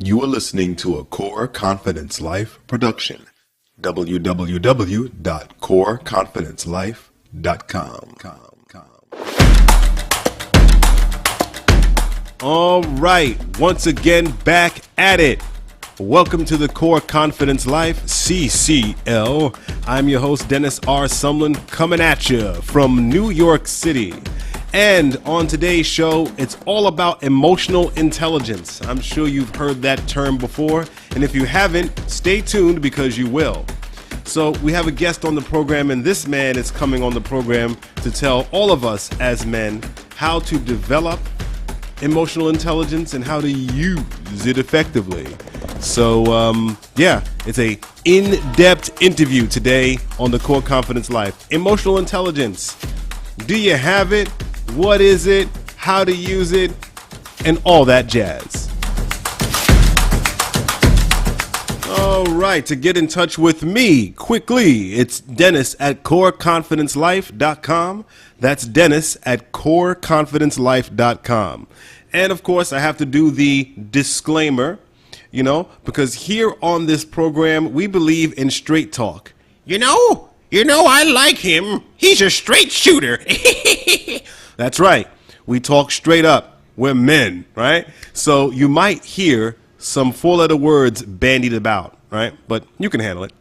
You are listening to a Core Confidence Life production. www.coreconfidencelife.com. All right, once again, back at it. Welcome to the Core Confidence Life, CCL. I'm your host, Dennis R. Sumlin, coming at you from New York City. And on today's show, it's all about emotional intelligence. I'm sure you've heard that term before, and if you haven't, stay tuned because you will. So we have a guest on the program, and this man is coming on the program to tell all of us as men how to develop emotional intelligence and how to use it effectively. So, it's a in-depth interview today on the Core Confidence Life. Emotional intelligence. Do you have it? What is it? How to use it? And all that jazz. All right, to get in touch with me quickly, it's Dennis at coreconfidencelife.com. That's Dennis at coreconfidencelife.com. And of course, I have to do the disclaimer, because here on this program, we believe in straight talk. You know, I like him. He's a straight shooter. That's right. We talk straight up. We're men, right? So you might hear some four-letter words bandied about, right? But you can handle it.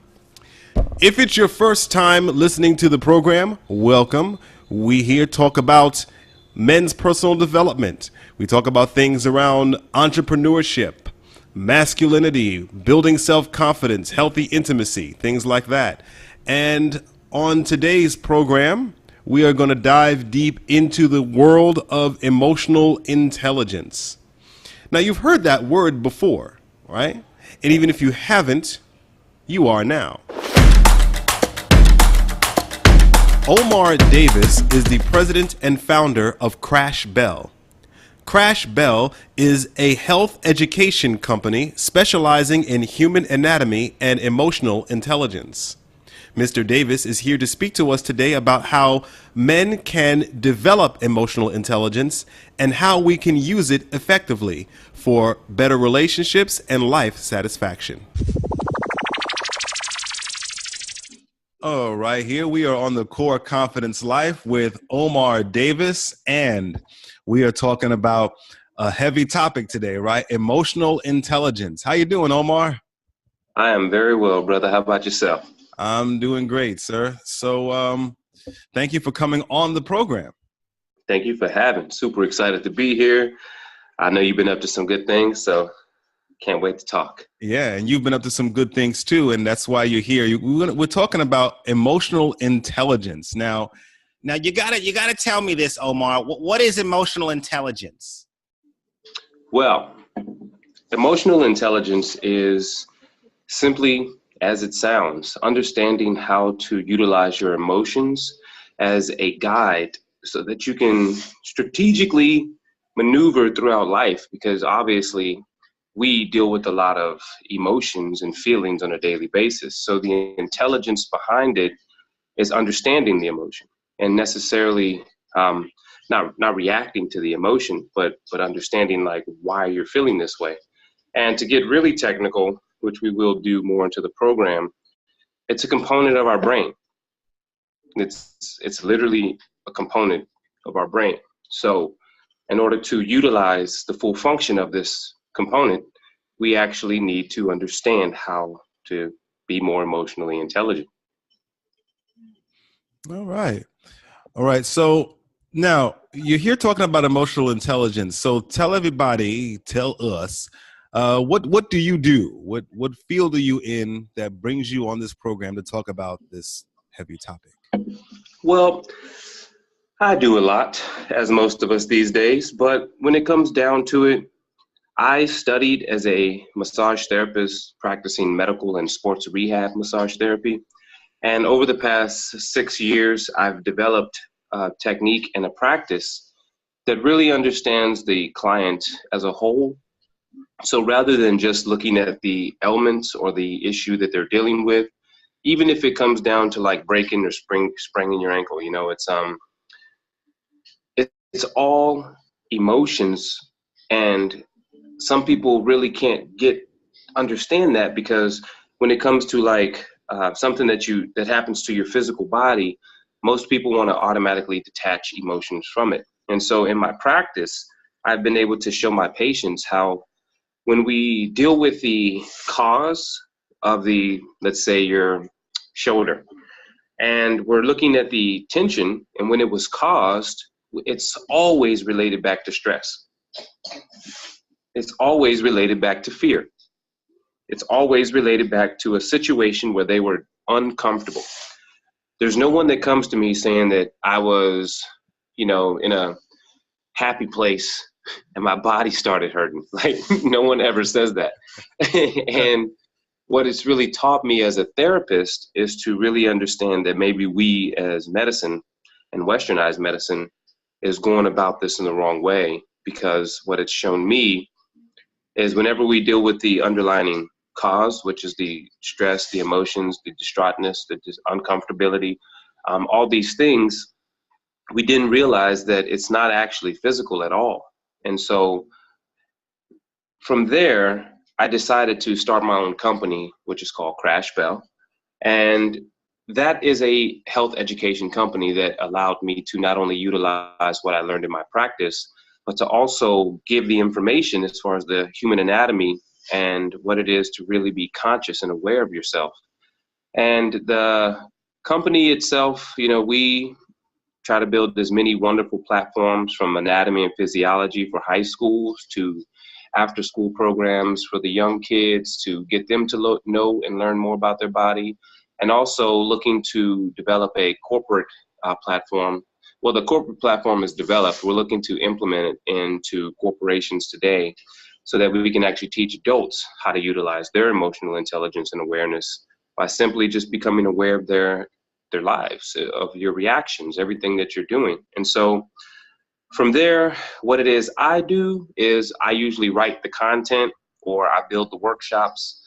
If it's your first time listening to the program, welcome. We here talk about men's personal development. We talk about things around entrepreneurship, masculinity, building self-confidence, healthy intimacy, things like that. And on today's program, we are going to dive deep into the world of emotional intelligence. Now, you've heard that word before, right? And even if you haven't, you are now. Omar Davis is the president and founder of Crash Bell. Crash Bell is a health education company specializing in human anatomy and emotional intelligence. Mr. Davis is here to speak to us today about how men can develop emotional intelligence and how we can use it effectively for better relationships and life satisfaction. All right, here we are on the Core Confidence Life with Omar Davis, and we are talking about a heavy topic today, right? Emotional intelligence. How you doing, Omar? I am very well, brother. How about yourself? I'm doing great, sir. So thank you for coming on the program. Thank you for having. Super excited to be here. I know you've been up to some good things, so can't wait to talk. Yeah, and you've been up to some good things too, and that's why you're here. We're talking about emotional intelligence. Now you gotta tell me this, Omar. What is emotional intelligence? Well, emotional intelligence is simply, as it sounds, understanding how to utilize your emotions as a guide so that you can strategically maneuver throughout life, because obviously we deal with a lot of emotions and feelings on a daily basis. So the intelligence behind it is understanding the emotion and necessarily not reacting to the emotion, but understanding like why you're feeling this way. And to get really technical, which we will do more into the program, it's a component of our brain. It's literally a component of our brain. So in order to utilize the full function of this component, we actually need to understand how to be more emotionally intelligent. All right. So now you're here talking about emotional intelligence. So tell us, what do you do? What field are you in that brings you on this program to talk about this heavy topic? Well, I do a lot, as most of us these days, but when it comes down to it, I studied as a massage therapist practicing medical and sports rehab massage therapy. And over the past 6 years, I've developed a technique and a practice that really understands the client as a whole. So rather than just looking at the elements or the issue that they're dealing with, even if it comes down to like breaking or spraining your ankle, it's all emotions and some people really can't understand that, because when it comes to like something that happens to your physical body, most people want to automatically detach emotions from it. And so in my practice, I've been able to show my patients how when we deal with the cause of the, let's say, your shoulder, and we're looking at the tension, and when it was caused, it's always related back to stress. It's always related back to fear. It's always related back to a situation where they were uncomfortable. There's no one that comes to me saying that I was, in a happy place and my body started hurting. Like, no one ever says that. And what it's really taught me as a therapist is to really understand that maybe we as medicine and westernized medicine is going about this in the wrong way, because what it's shown me is whenever we deal with the underlying cause, which is the stress, the emotions, the distraughtness, the uncomfortability, all these things, we didn't realize that it's not actually physical at all. And so from there, I decided to start my own company, which is called Crash Bell. And that is a health education company that allowed me to not only utilize what I learned in my practice, but to also give the information as far as the human anatomy and what it is to really be conscious and aware of yourself. And the company itself, we try to build as many wonderful platforms, from anatomy and physiology for high schools to after school programs for the young kids, to get them to know and learn more about their body, and also looking to develop a corporate platform. Well, the corporate platform is developed. We're looking to implement it into corporations today so that we can actually teach adults how to utilize their emotional intelligence and awareness by simply just becoming aware of their lives, of your reactions, everything that you're doing. And so from there, what it is I do is I usually write the content or I build the workshops.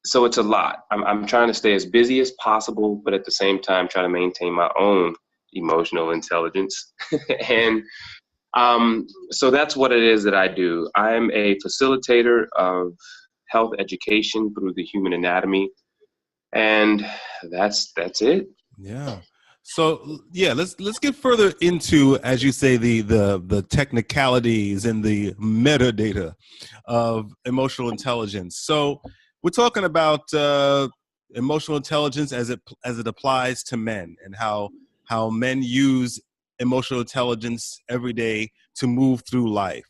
So it's a lot. I'm trying to stay as busy as possible, but at the same time, try to maintain my own emotional intelligence. And so that's what it is that I do. I'm a facilitator of health education through the human anatomy. And that's it. Yeah. So yeah, let's get further into, as you say, the technicalities and the metadata of emotional intelligence. So we're talking about emotional intelligence as it applies to men, and how men use emotional intelligence every day to move through life.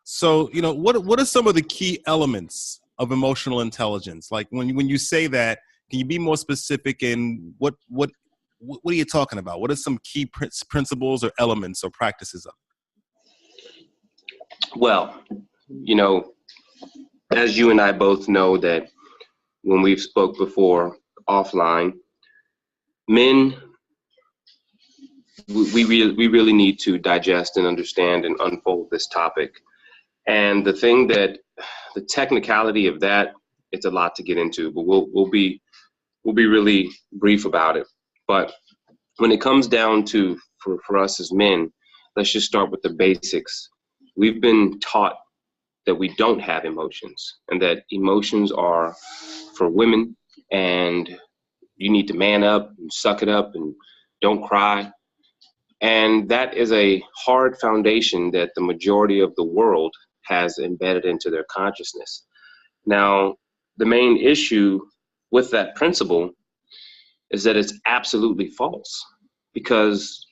So, what are some of the key elements of emotional intelligence? Like when you say that, can you be more specific in what are you talking about? What are some key principles or elements or practices of it? Well, as you and I both know that when we've spoke before offline, men, we really need to digest and understand and unfold this topic. And the technicality of that, it's a lot to get into, but we'll be really brief about it. But when it comes down to, for us as men, let's just start with the basics. We've been taught that we don't have emotions, and that emotions are for women, and you need to man up and suck it up and don't cry. And that is a hard foundation that the majority of the world has embedded into their consciousness. Now, the main issue with that principle is that it's absolutely false, because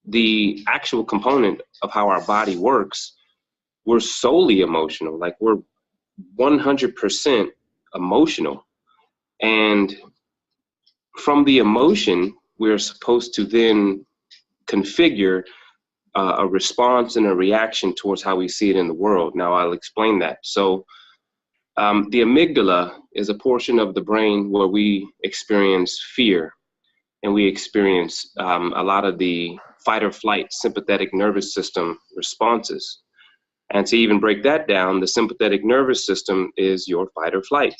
the actual component of how our body works, we're solely emotional. Like, we're 100% emotional. And from the emotion, we're supposed to then configure a response and a reaction towards how we see it in the world. Now, I'll explain that. So the amygdala is a portion of the brain where we experience fear, and we experience a lot of the fight or flight sympathetic nervous system responses. And to even break that down, the sympathetic nervous system is your fight or flight.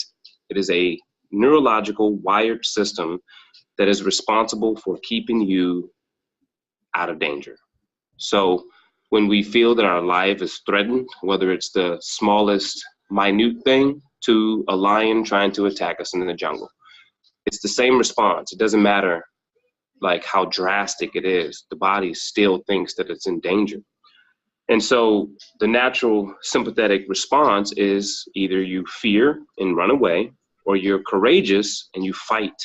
It is a neurological wired system that is responsible for keeping you out of danger. So when we feel that our life is threatened, whether it's the smallest minute thing to a lion trying to attack us in the jungle. It's the same response. It doesn't matter like how drastic it is. The body still thinks that it's in danger. And so the natural sympathetic response is either you fear and run away, or you're courageous and you fight.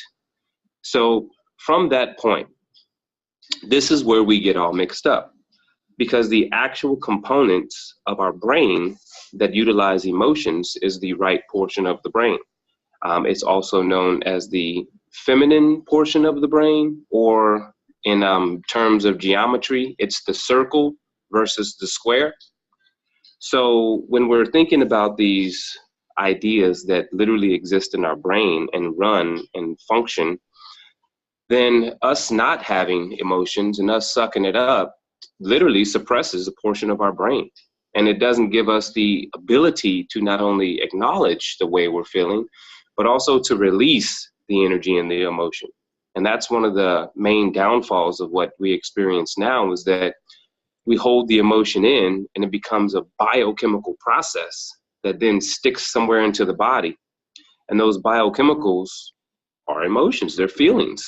So from that point, this is where we get all mixed up, because the actual components of our brain that utilize emotions is the right portion of the brain. It's also known as the feminine portion of the brain, or in terms of geometry, it's the circle versus the square. So when we're thinking about these ideas that literally exist in our brain and run and function, then us not having emotions and us sucking it up literally suppresses a portion of our brain. And it doesn't give us the ability to not only acknowledge the way we're feeling, but also to release the energy and the emotion. And that's one of the main downfalls of what we experience now, is that we hold the emotion in and it becomes a biochemical process that then sticks somewhere into the body. And those biochemicals are emotions, they're feelings.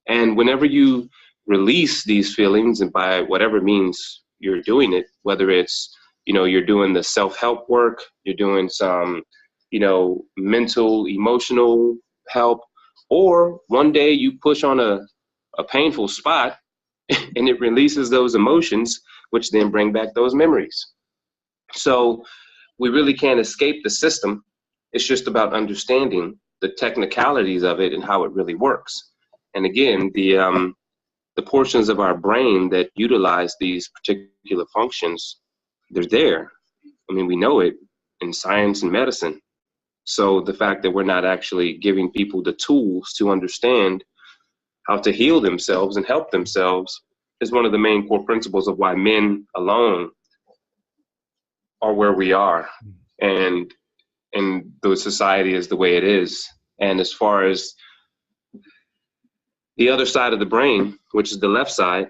And whenever you release these feelings, and by whatever means you're doing it, whether it's, you're doing the self-help work, you're doing some, mental, emotional help, or one day you push on a painful spot and it releases those emotions, which then bring back those memories. So we really can't escape the system. It's just about understanding the technicalities of it and how it really works. And again, the portions of our brain that utilize these particular functions, they're there. I mean, we know it in science and medicine. So the fact that we're not actually giving people the tools to understand how to heal themselves and help themselves is one of the main core principles of why men alone are where we are, and the society is the way it is. And as far as the other side of the brain, which is the left side,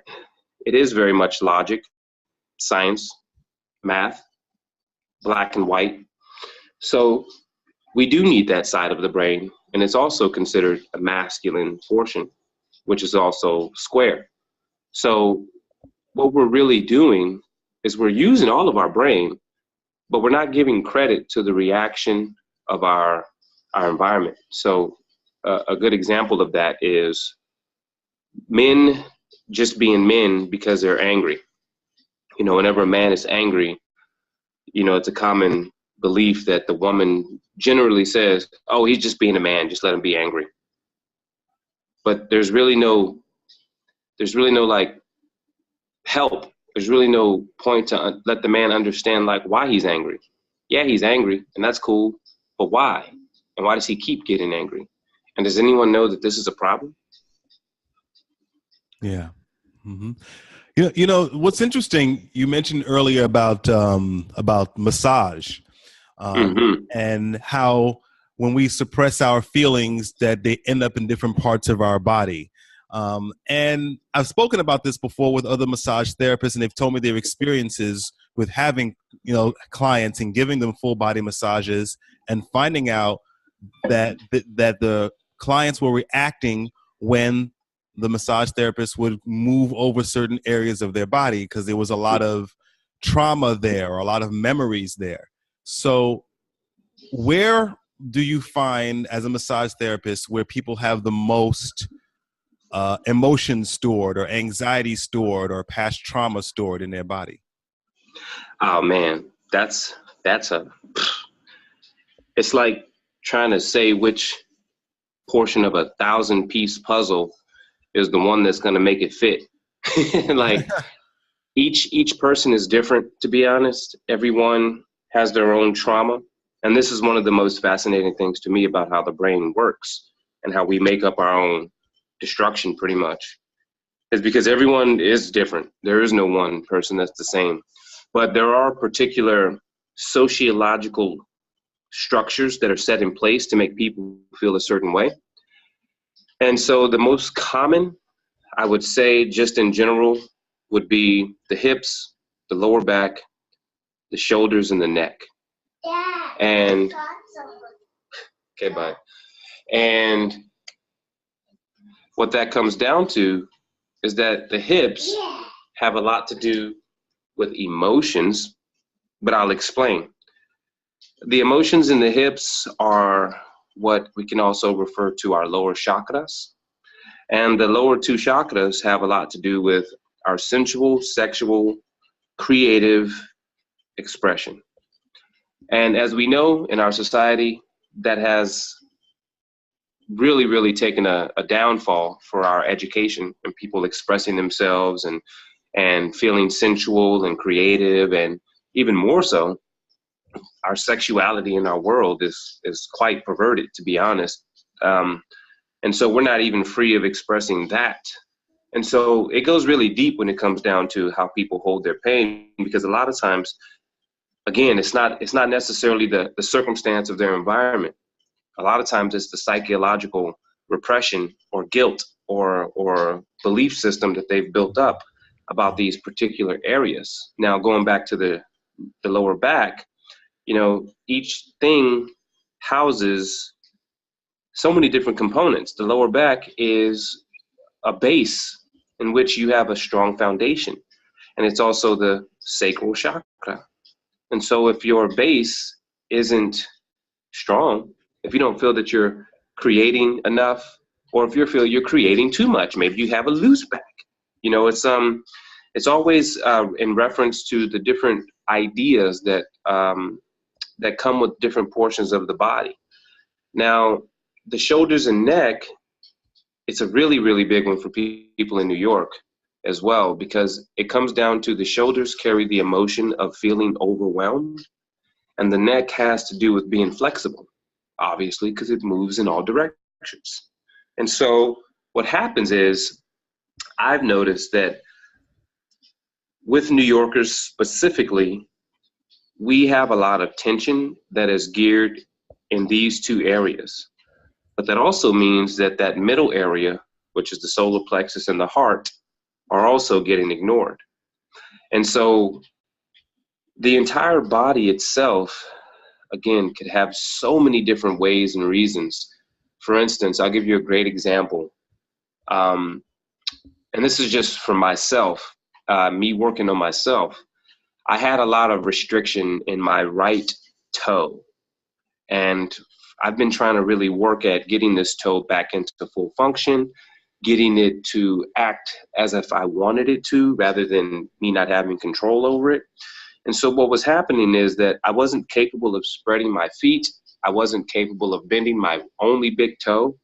it is very much logic, science, math, black and white. So we do need that side of the brain, and it's also considered a masculine portion, which is also square. So what we're really doing is we're using all of our brain, but we're not giving credit to the reaction of our environment. So a good example of that is men just being men because they're angry. Whenever a man is angry, it's a common belief that the woman generally says, oh, he's just being a man, just let him be angry. But there's really no like help. There's really no point to let the man understand like why he's angry. Yeah, he's angry and that's cool, but why? And why does he keep getting angry? And does anyone know that this is a problem? Yeah. Mm-hmm. What's interesting, you mentioned earlier about massage, and how when we suppress our feelings that they end up in different parts of our body. And I've spoken about this before with other massage therapists, and they've told me their experiences with having, clients and giving them full body massages and finding out that the clients were reacting when the massage therapist would move over certain areas of their body because there was a lot of trauma there or a lot of memories there. So where do you find as a massage therapist where people have the most emotions stored or anxiety stored or past trauma stored in their body? Oh man, it's like trying to say which portion of 1,000-piece puzzle is the one that's going to make it fit. Like each person is different, to be honest. Everyone has their own trauma. And this is one of the most fascinating things to me about how the brain works and how we make up our own destruction pretty much, is because everyone is different. There is no one person that's the same, but there are particular sociological structures that are set in place to make people feel a certain way. And so the most common, I would say, just in general, would be the hips, the lower back, the shoulders, and the neck. And okay, bye. And what that comes down to is that the hips have a lot to do with emotions, but I'll explain. The emotions in the hips are what we can also refer to our lower chakras. And the lower two chakras have a lot to do with our sensual, sexual, creative expression. And as we know in our society, that has really taken a downfall for our education and people expressing themselves and feeling sensual and creative, and even more so, our sexuality in our world is quite perverted, to be honest. And so we're not even free of expressing that. And so it goes really deep when it comes down to how people hold their pain, because a lot of times, again, it's not necessarily the circumstance of their environment. A lot of times it's the psychological repression or guilt or belief system that they've built up about these particular areas. Now, going back to the lower back, each thing houses so many different components. The lower back is a base in which you have a strong foundation, and it's also the sacral chakra. And so if your base isn't strong, if you don't feel that you're creating enough, or if you feel you're creating too much, maybe you have a loose back. It's always in reference to the different ideas that come with different portions of the body. Now, the shoulders and neck, it's a really big one for people in New York as well, because it comes down to the shoulders carry the emotion of feeling overwhelmed, and the neck has to do with being flexible, obviously, because it moves in all directions. And so what happens is, I've noticed that with New Yorkers specifically, we have a lot of tension that is geared in these two areas. But that also means that middle area, which is the solar plexus and the heart, are also getting ignored. And so the entire body itself, again, could have so many different ways and reasons. For instance, I'll give you a great example. And this is just for myself, me working on myself. I had a lot of restriction in my right toe. And I've been trying to really work at getting this toe back into full function, getting it to act as if I wanted it to, rather than me not having control over it. And so what was happening is that I wasn't capable of spreading my feet. I wasn't capable of bending my only big toe.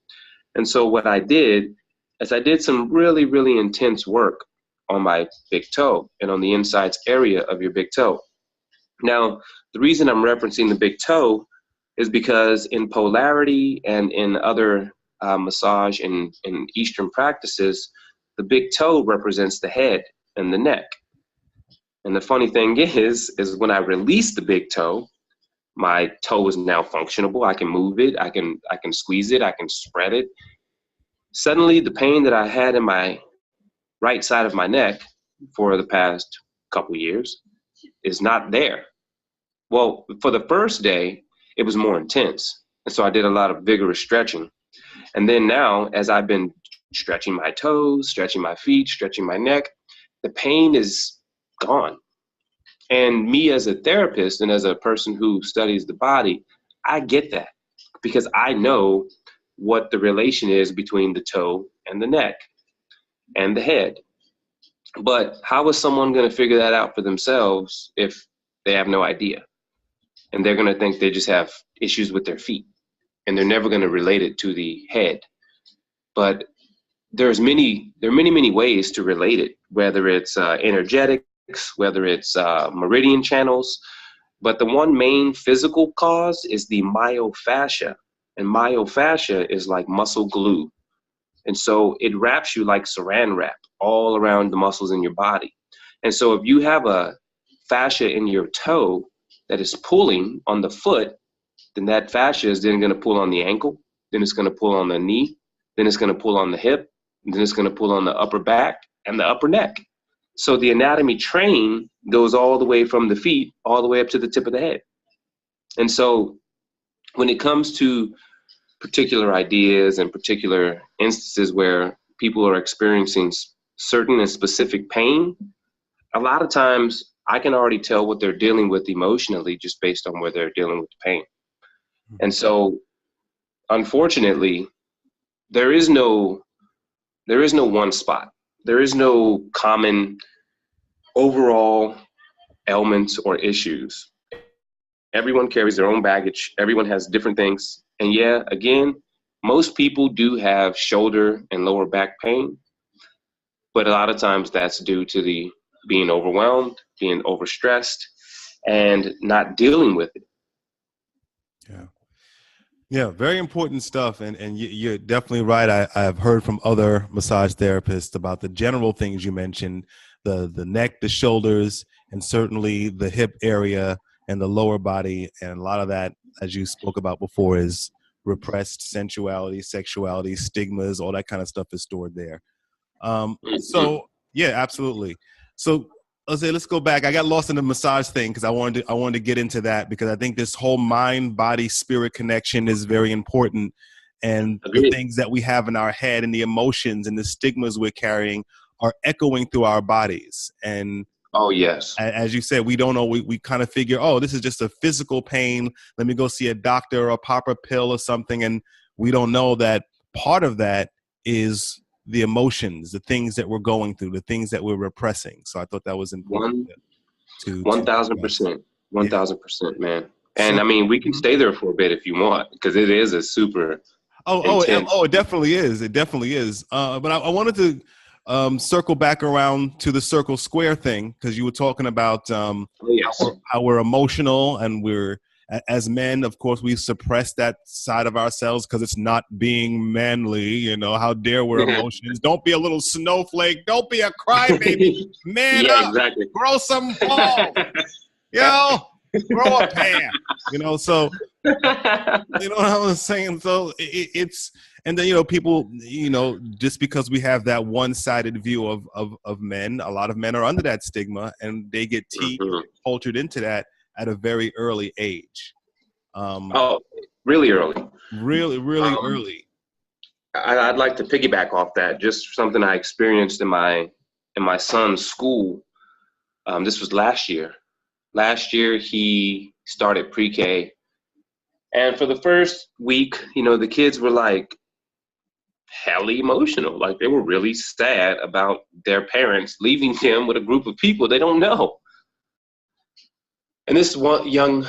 And so what I did is I did some really intense work on my big toe and on the insides area of your big toe. Now, the reason I'm referencing the big toe is because in polarity and in other massage and Eastern practices, the big toe represents the head and the neck. And the funny thing is when I release the big toe, my toe is now functionable. I can move it. I can squeeze it. I can spread it. Suddenly, the pain that I had in my right side of my neck for the past couple years is not there. Well, for the first day, it was more intense. And so I did a lot of vigorous stretching. And then now, as I've been stretching my toes, stretching my feet, stretching my neck, the pain is gone. And me as a therapist and as a person who studies the body, I get that, because I know what the relation is between the toe and the neck and the head. But how is someone going to figure that out for themselves if they have no idea? And they're going to think they just have issues with their feet, and they're never going to relate it to the head. But there are many ways to relate it, whether it's energetics, whether it's meridian channels. But the one main physical cause is the myofascia. And myofascia is like muscle glue. And so it wraps you like saran wrap all around the muscles in your body. And so if you have a fascia in your toe that is pulling on the foot, then that fascia is then going to pull on the ankle, then it's going to pull on the knee, then it's going to pull on the hip, and then it's going to pull on the upper back and the upper neck. So the anatomy train goes all the way from the feet all the way up to the tip of the head. And so when it comes to particular ideas and particular instances where people are experiencing certain and specific pain, a lot of times I can already tell what they're dealing with emotionally just based on where they're dealing with the pain. And so unfortunately, there is no one spot. There is no common overall ailments or issues. Everyone carries their own baggage. Everyone has different things. And yeah, again, most people do have shoulder and lower back pain, but a lot of times that's due to the being overwhelmed, being overstressed, and not dealing with it. Yeah. Yeah, very important stuff. And you're definitely right. I've heard from other massage therapists about the general things you mentioned, the neck, the shoulders, and certainly the hip area and the lower body. And a lot of that, as you spoke about before, is repressed sensuality, sexuality, stigmas, all that kind of stuff is stored there. So yeah, absolutely. So let's go back. I got lost in the massage thing because I wanted to get into that because I think this whole mind, body, spirit connection is very important. And the things that we have in our head and the emotions and the stigmas we're carrying are echoing through our bodies. And oh, yes. As you said, we don't know. We kind of figure, oh, this is just a physical pain. Let me go see a doctor or pop a pill or something. And we don't know that part of that is the emotions, the things that we're going through, the things that we're repressing. So I thought that was important. 1,000%, 1,000%, man. And I mean, we can stay there for a bit if you want, because it is a super intense. It definitely is. It definitely is. But I wanted to circle back around to the circle square thing, because you were talking about how we're emotional, and we're, as men, of course, we suppress that side of ourselves because it's not being manly. You know, how dare we're emotions? Don't be a little snowflake. Don't be a crybaby. Man up. Exactly. Grow some balls. You know, grow a pair. You know, so you know what I was saying. So it's, and then, you know, people, you know, just because we have that one-sided view of men, a lot of men are under that stigma, and they get cultured into that at a very early age. Really early. Really early. I'd like to piggyback off that. Just something I experienced in my son's school. This was last year. Last year, he started pre-K. And for the first week, you know, the kids were like hella emotional. Like they were really sad about their parents leaving them with a group of people they don't know. And this young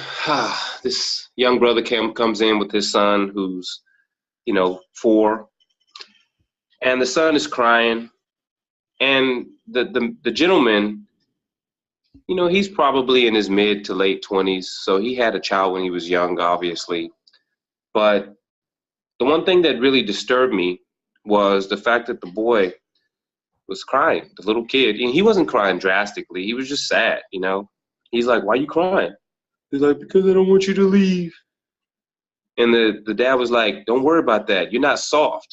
brother comes in with his son, who's, you know, 4, and the son is crying, and the gentleman, you know, he's probably in his mid to late 20s, so he had a child when he was young, obviously. But the one thing that really disturbed me was the fact that the boy was crying, the little kid, and he wasn't crying drastically. He was just sad, you know. He's like, "Why are you crying?" He's like, "Because I don't want you to leave." And the dad was like, "Don't worry about that. You're not soft.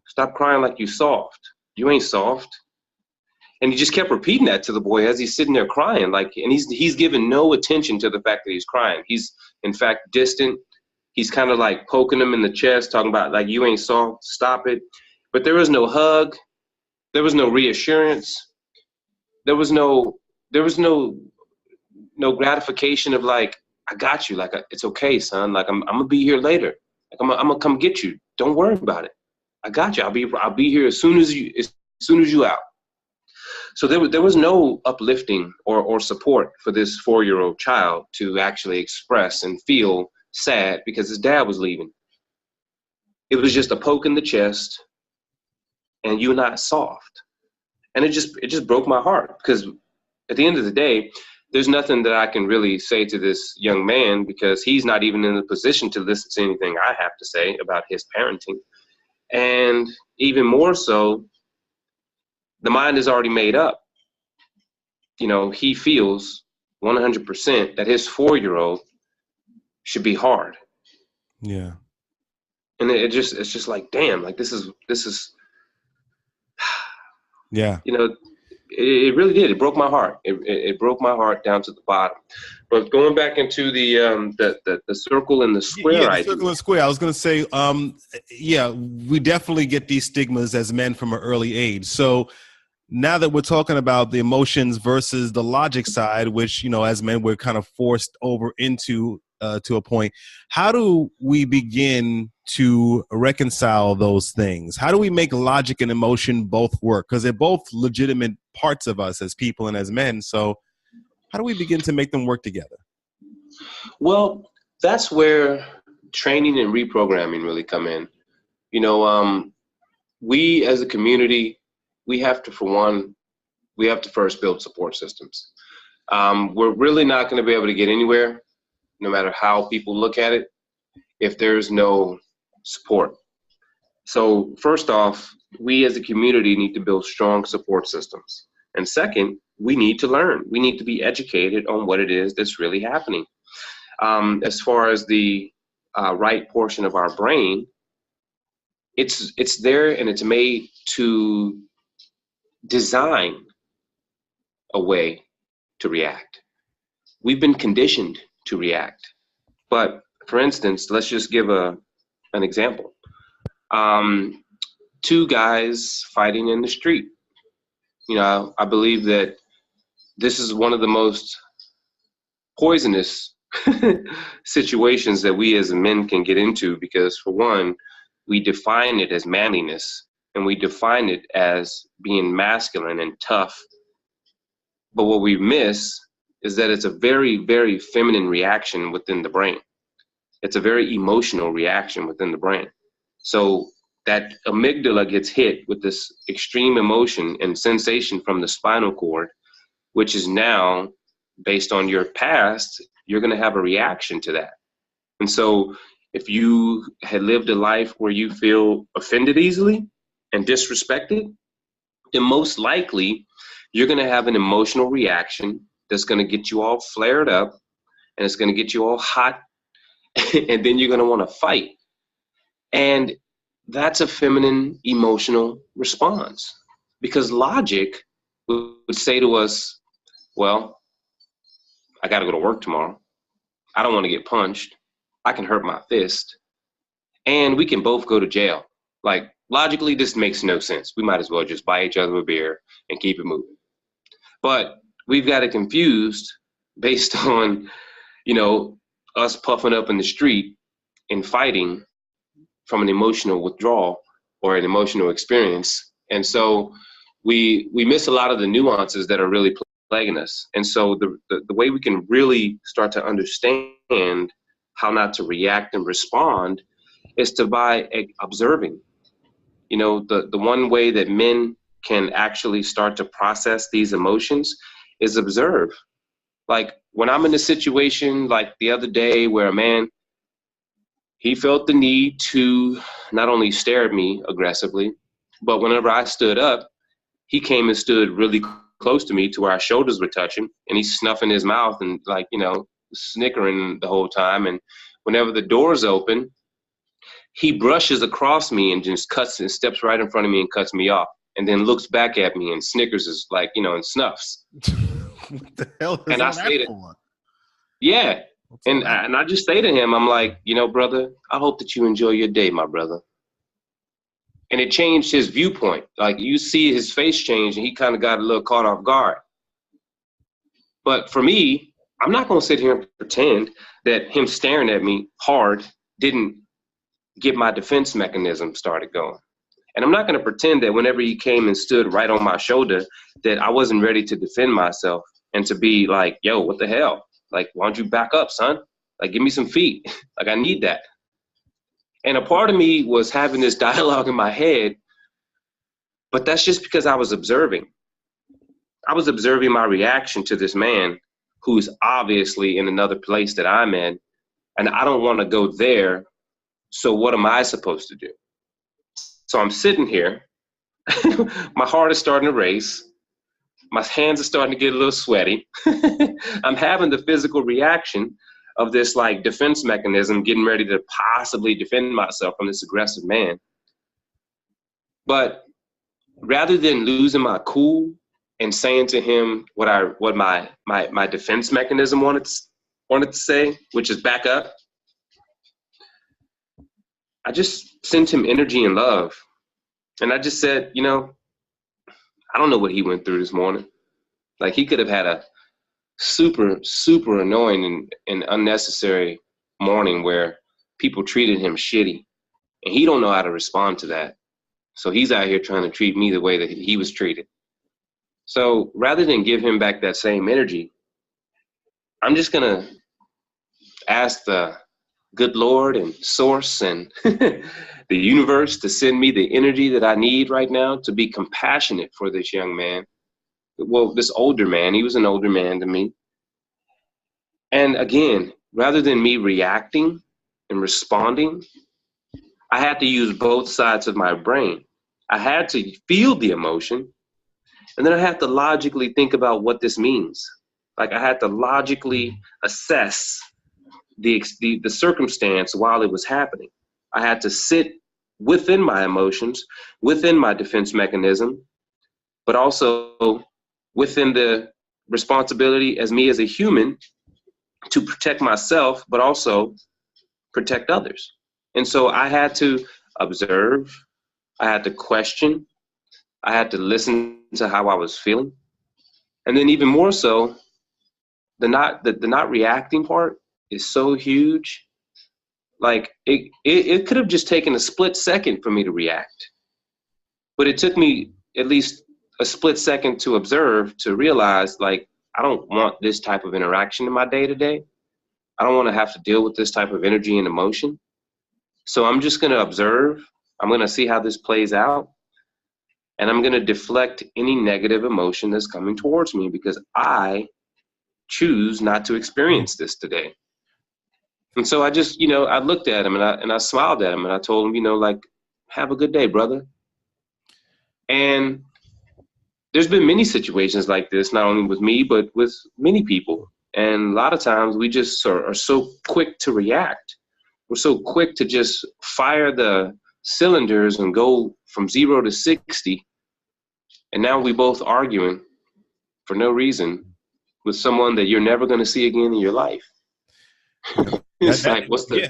Stop crying like you soft. You ain't soft." And he just kept repeating that to the boy as he's sitting there crying. Like, and he's giving no attention to the fact that he's crying. He's, in fact, distant. He's kind of like poking him in the chest, talking about like, "You ain't soft. Stop it." But there was no hug. There was no reassurance. There was no gratification of like, "I got you. Like, it's okay, son. Like, I'm gonna be here later. Like, I'm gonna come get you. Don't worry about it. I got you. I'll be here as soon as you out." So there was no uplifting or support for this 4-year-old child to actually express and feel sad because his dad was leaving. It was just a poke in the chest, and "you're not soft." And it just broke my heart, because at the end of the day, there's nothing that I can really say to this young man, because he's not even in a position to listen to anything I have to say about his parenting. And even more so, the mind is already made up. You know, he feels 100% that his 4-year-old should be hard. Yeah. And it's just like, damn, like this is, yeah. you know, It really did. It broke my heart. It broke my heart down to the bottom. But going back into the circle and the square Yeah, the idea. circle and square. I was going to say, yeah, we definitely get these stigmas as men from an early age. So now that we're talking about the emotions versus the logic side, which, you know, as men, we're kind of forced over into to a point, how do we begin to reconcile those things? How do we make logic and emotion both work? Because they're both legitimate parts of us as people and as men. So how do we begin to make them work together? Well, that's where training and reprogramming really come in. You know, we as a community, we have to first build support systems. We're really not going to be able to get anywhere, no matter how people look at it, if there's no support. So first off, we as a community need to build strong support systems. And second, we need to learn. We need to be educated on what it is that's really happening. As far as the right portion of our brain, it's there and it's made to design a way to react. We've been conditioned to react. But for instance, let's just give an example. Two guys fighting in the street. You know, I believe that this is one of the most poisonous situations that we as men can get into, because for one, we define it as manliness and we define it as being masculine and tough. But what we miss is that it's a very, very feminine reaction within the brain. It's a very emotional reaction within the brain. So that amygdala gets hit with this extreme emotion and sensation from the spinal cord, which is now, based on your past, you're going to have a reaction to that. And so if you had lived a life where you feel offended easily and disrespected, then most likely you're going to have an emotional reaction that's going to get you all flared up and it's going to get you all hot and then you're going to want to fight. And that's a feminine emotional response, because logic would say to us, well, I got to go to work tomorrow. I don't want to get punched. I can hurt my fist. And we can both go to jail. Like, logically, this makes no sense. We might as well just buy each other a beer and keep it moving. But we've got it confused based on, you know, us puffing up in the street and fighting from an emotional withdrawal or an emotional experience. And so we miss a lot of the nuances that are really plaguing us. And so the way we can really start to understand how not to react and respond is to by observing. You know, the one way that men can actually start to process these emotions is observe. Like when I'm in a situation like the other day where a man, he felt the need to not only stare at me aggressively, but whenever I stood up, he came and stood really close to me to where our shoulders were touching, and he's snuffing his mouth and, like, you know, snickering the whole time. And whenever the doors open, he brushes across me and just cuts and steps right in front of me and cuts me off, and then looks back at me and snickers, is like, you know, and snuffs. What the hell is And I all that say for? Yeah. And I just say to him, I'm like, you know, brother, I hope that you enjoy your day, my brother. And it changed his viewpoint. Like, you see his face change and he kind of got a little caught off guard. But for me, I'm not going to sit here and pretend that him staring at me hard didn't get my defense mechanism started going. And I'm not going to pretend that whenever he came and stood right on my shoulder that I wasn't ready to defend myself and to be like, yo, what the hell? Like, why don't you back up, son? Like, give me some feet. Like, I need that. And a part of me was having this dialogue in my head, but that's just because I was observing. I was observing my reaction to this man who's obviously in another place that I'm in, and I don't want to go there. So what am I supposed to do? So I'm sitting here. My heart is starting to race. My hands are starting to get a little sweaty. I'm having the physical reaction of this, like, defense mechanism, getting ready to possibly defend myself from this aggressive man. But rather than losing my cool and saying to him what my defense mechanism wanted to say, which is back up. I just sent him energy and love. And I just said, I don't know what he went through this morning. Like, he could have had a super, super annoying and unnecessary morning where people treated him shitty. And he don't know how to respond to that. So he's out here trying to treat me the way that he was treated. So rather than give him back that same energy, I'm just going to ask the good Lord and source and the universe to send me the energy that I need right now to be compassionate for this young man. Well, this older man, he was an older man to me. And again, rather than me reacting and responding, I had to use both sides of my brain. I had to feel the emotion, and then I had to logically think about what this means. Like, I had to logically assess the circumstance while it was happening. I had to sit within my emotions, within my defense mechanism, but also within the responsibility as me as a human to protect myself, but also protect others. And so I had to observe, I had to question, I had to listen to how I was feeling. And then even more so, the not reacting part is so huge. Like, it could have just taken a split second for me to react. But it took me at least a split second to observe, to realize, like, I don't want this type of interaction in my day-to-day. I don't want to have to deal with this type of energy and emotion. So I'm just going to observe. I'm going to see how this plays out. And I'm going to deflect any negative emotion that's coming towards me, because I choose not to experience this today. And so I just, I looked at him and I smiled at him and I told him, like, have a good day, brother. And there's been many situations like this, not only with me, but with many people. And a lot of times we just are so quick to react. We're so quick to just fire the cylinders and go from 0 to 60. And now we both arguing for no reason with someone that you're never going to see again in your life. It's like, what's the...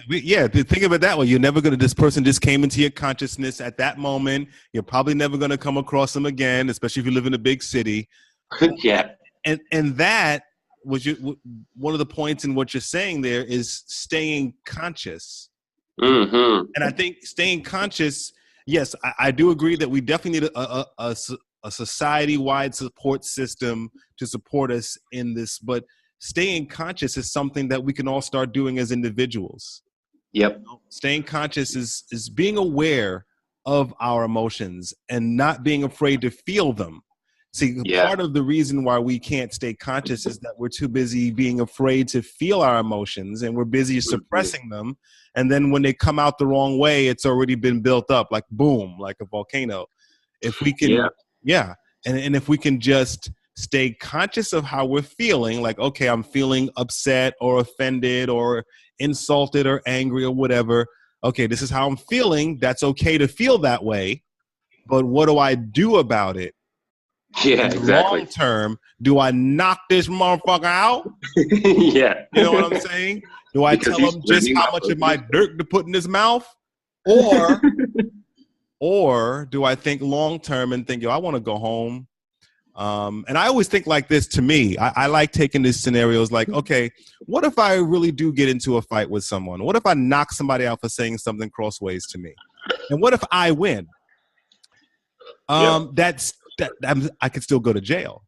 Think of it that way. You're never going to, this person just came into your consciousness at that moment. You're probably never going to come across them again, especially if you live in a big city. Yeah. And that was one of the points in what you're saying there is staying conscious. Mm-hmm. And I think staying conscious, yes, I do agree that we definitely need a society-wide support system to support us in this, but staying conscious is something that we can all start doing as individuals. Yep. Staying conscious is being aware of our emotions and not being afraid to feel them. See, part of the reason why we can't stay conscious is that we're too busy being afraid to feel our emotions, and we're busy suppressing them. And then when they come out the wrong way, it's already been built up, like boom, like a volcano. If we can, and if we can just stay conscious of how we're feeling, like, okay, I'm feeling upset or offended or insulted or angry or whatever. Okay, this is how I'm feeling. That's okay to feel that way. But what do I do about it? Yeah, exactly. Long term, do I knock this motherfucker out? Yeah. You know what I'm saying? Do I tell him just how much of my dirt to put in his mouth? Or do I think long term and think, I want to go home? And I always think like this. To me, I like taking these scenarios like, okay, what if I really do get into a fight with someone? What if I knock somebody out for saying something crossways to me? And what if I win? I could still go to jail.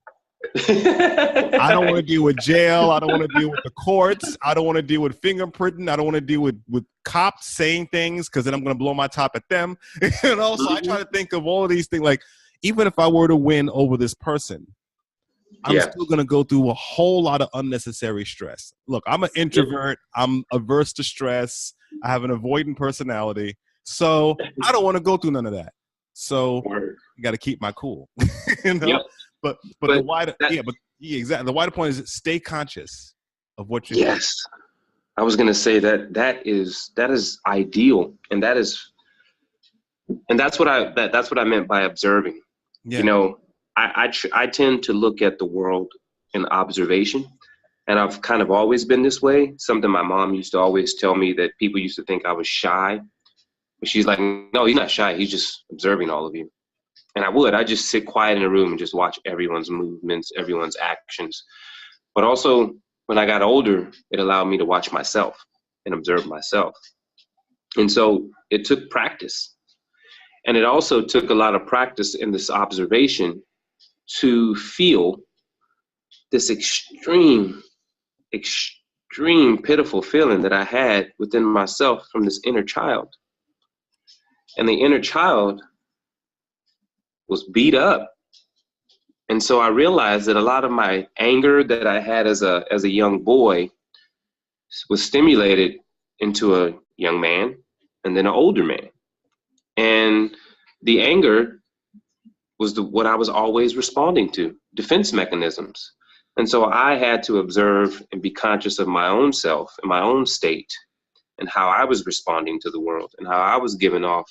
I don't want to deal with jail. I don't want to deal with the courts. I don't want to deal with fingerprinting. I don't want to deal with cops saying things, because then I'm going to blow my top at them. So I try to think of all of these things. Like, even if I were to win over this person, I'm still going to go through a whole lot of unnecessary stress. Look, I'm an introvert. I'm averse to stress. I have an avoidant personality. So I don't want to go through none of that. So you got to keep my cool. But the wider, exactly. The wider point is stay conscious of what you're doing. I was going to say that is ideal. And that's what I meant by observing. I tend to look at the world in observation. And I've kind of always been this way. Something my mom used to always tell me, that people used to think I was shy. But she's like, no, he's not shy. He's just observing all of you. And I just sit quiet in a room and just watch everyone's movements, everyone's actions. But also, when I got older, it allowed me to watch myself and observe myself. And so it took practice. And it also took a lot of practice in this observation to feel this extreme pitiful feeling that I had within myself from this inner child. And the inner child was beat up. And so I realized that a lot of my anger that I had as a young boy was stimulated into a young man and then an older man. And the anger was what I was always responding to, defense mechanisms. And so I had to observe and be conscious of my own self and my own state and how I was responding to the world and how I was giving off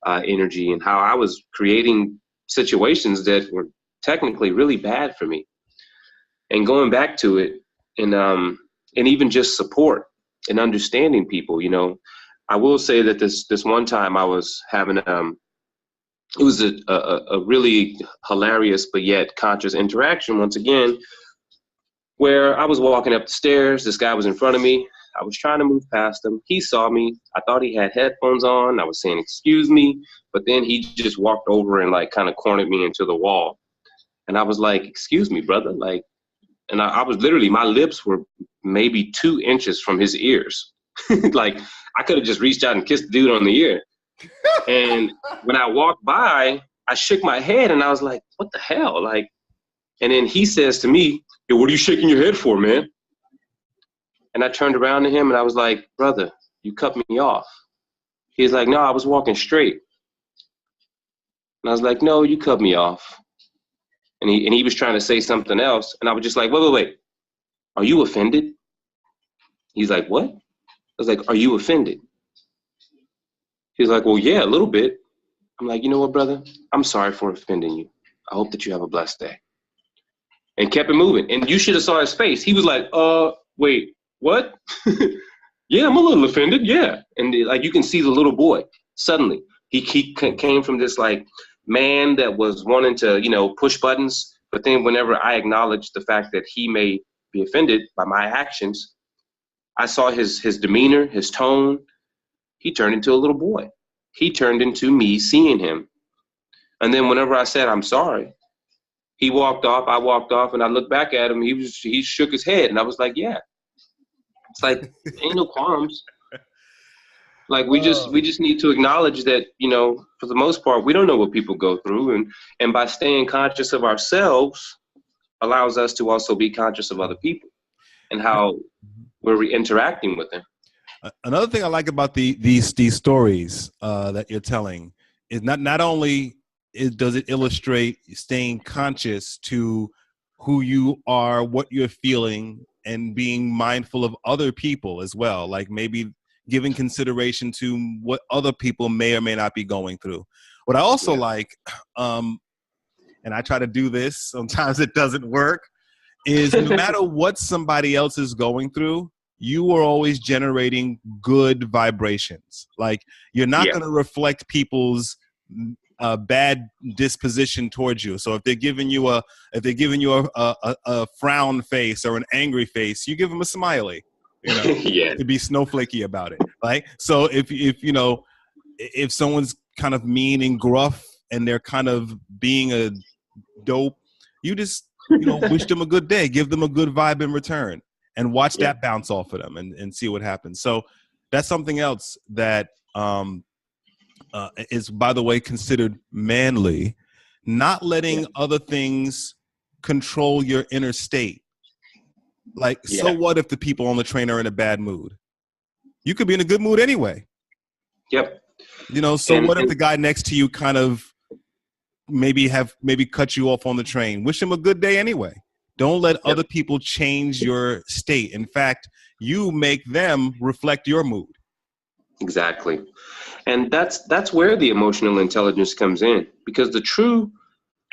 energy and how I was creating situations that were technically really bad for me. And going back to it and even just support and understanding people, you know, I will say that this one time I was having it was a really hilarious but yet conscious interaction once again, where I was walking up the stairs. This guy was in front of me. I was trying to move past him. He saw me. I thought he had headphones on. I was saying, excuse me. But then he just walked over and like kind of cornered me into the wall. And I was like, excuse me, brother. Like, and I was literally, my lips were maybe 2 inches from his ears. Like, I could have just reached out and kissed the dude on the ear. And when I walked by, I shook my head and I was like, what the hell? Like, and then he says to me, yo, what are you shaking your head for, man? And I turned around to him and I was like, brother, you cut me off. He's like, no, I was walking straight. And I was like, no, you cut me off. And he was trying to say something else. And I was just like, wait. Are you offended? He's like, what? I was like, are you offended? He's like, well, yeah, a little bit. I'm like, you know what, brother? I'm sorry for offending you. I hope that you have a blessed day. And kept it moving. And you should have saw his face. He was like, wait, what? Yeah, I'm a little offended, yeah. And like, you can see the little boy. Suddenly, he came from this like man that was wanting to, you know, push buttons. But then whenever I acknowledged the fact that he may be offended by my actions, I saw his demeanor, his tone. He turned into a little boy. He turned into me seeing him. And then whenever I said, I'm sorry, he walked off, I walked off, and I looked back at him. He shook his head, and I was like, yeah. It's like, ain't no qualms. Like, we just need to acknowledge that, you know, for the most part, we don't know what people go through. And by staying conscious of ourselves allows us to also be conscious of other people and how we're interacting with them. Another thing I like about these stories that you're telling is not only does it illustrate staying conscious to who you are, what you're feeling, and being mindful of other people as well, like maybe giving consideration to what other people may or may not be going through. What I also like, and I try to do this, sometimes it doesn't work, is no matter what somebody else is going through, you are always generating good vibrations. Like, you're not going to reflect people's bad disposition towards you. So if they're giving you a frown face or an angry face, you give them a smiley, you know, to be snowflakey about it. Right. So if you know, if someone's kind of mean and gruff and they're kind of being a dope, you just, you know, wish them a good day, give them a good vibe in return, and watch that bounce off of them and see what happens. So that's something else that is, by the way, considered manly, not letting other things control your inner state. Like, so what if the people on the train are in a bad mood? You could be in a good mood anyway. Yep. You know, so what if the guy next to you kind of maybe cut you off on the train? Wish him a good day anyway. Don't let other people change your state. In fact, you make them reflect your mood. Exactly. And that's where the emotional intelligence comes in, because the true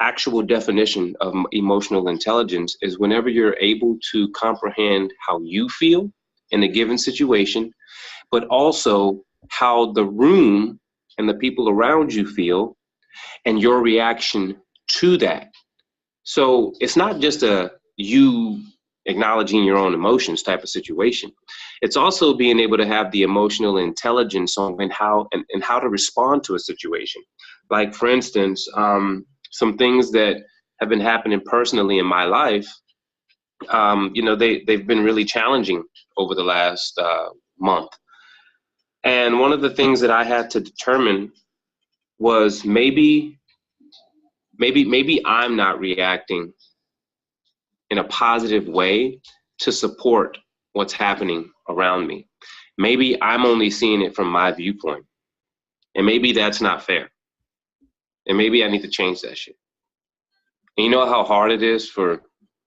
actual definition of emotional intelligence is whenever you're able to comprehend how you feel in a given situation, but also how the room and the people around you feel and your reaction to that. So it's not just a you acknowledging your own emotions type of situation. It's also being able to have the emotional intelligence on how to respond to a situation. Like, for instance, some things that have been happening personally in my life, they've been really challenging over the last month. And one of the things that I had to determine was maybe I'm not reacting in a positive way to support what's happening around me. Maybe I'm only seeing it from my viewpoint, and maybe that's not fair. And maybe I need to change that shit. And you know how hard it is for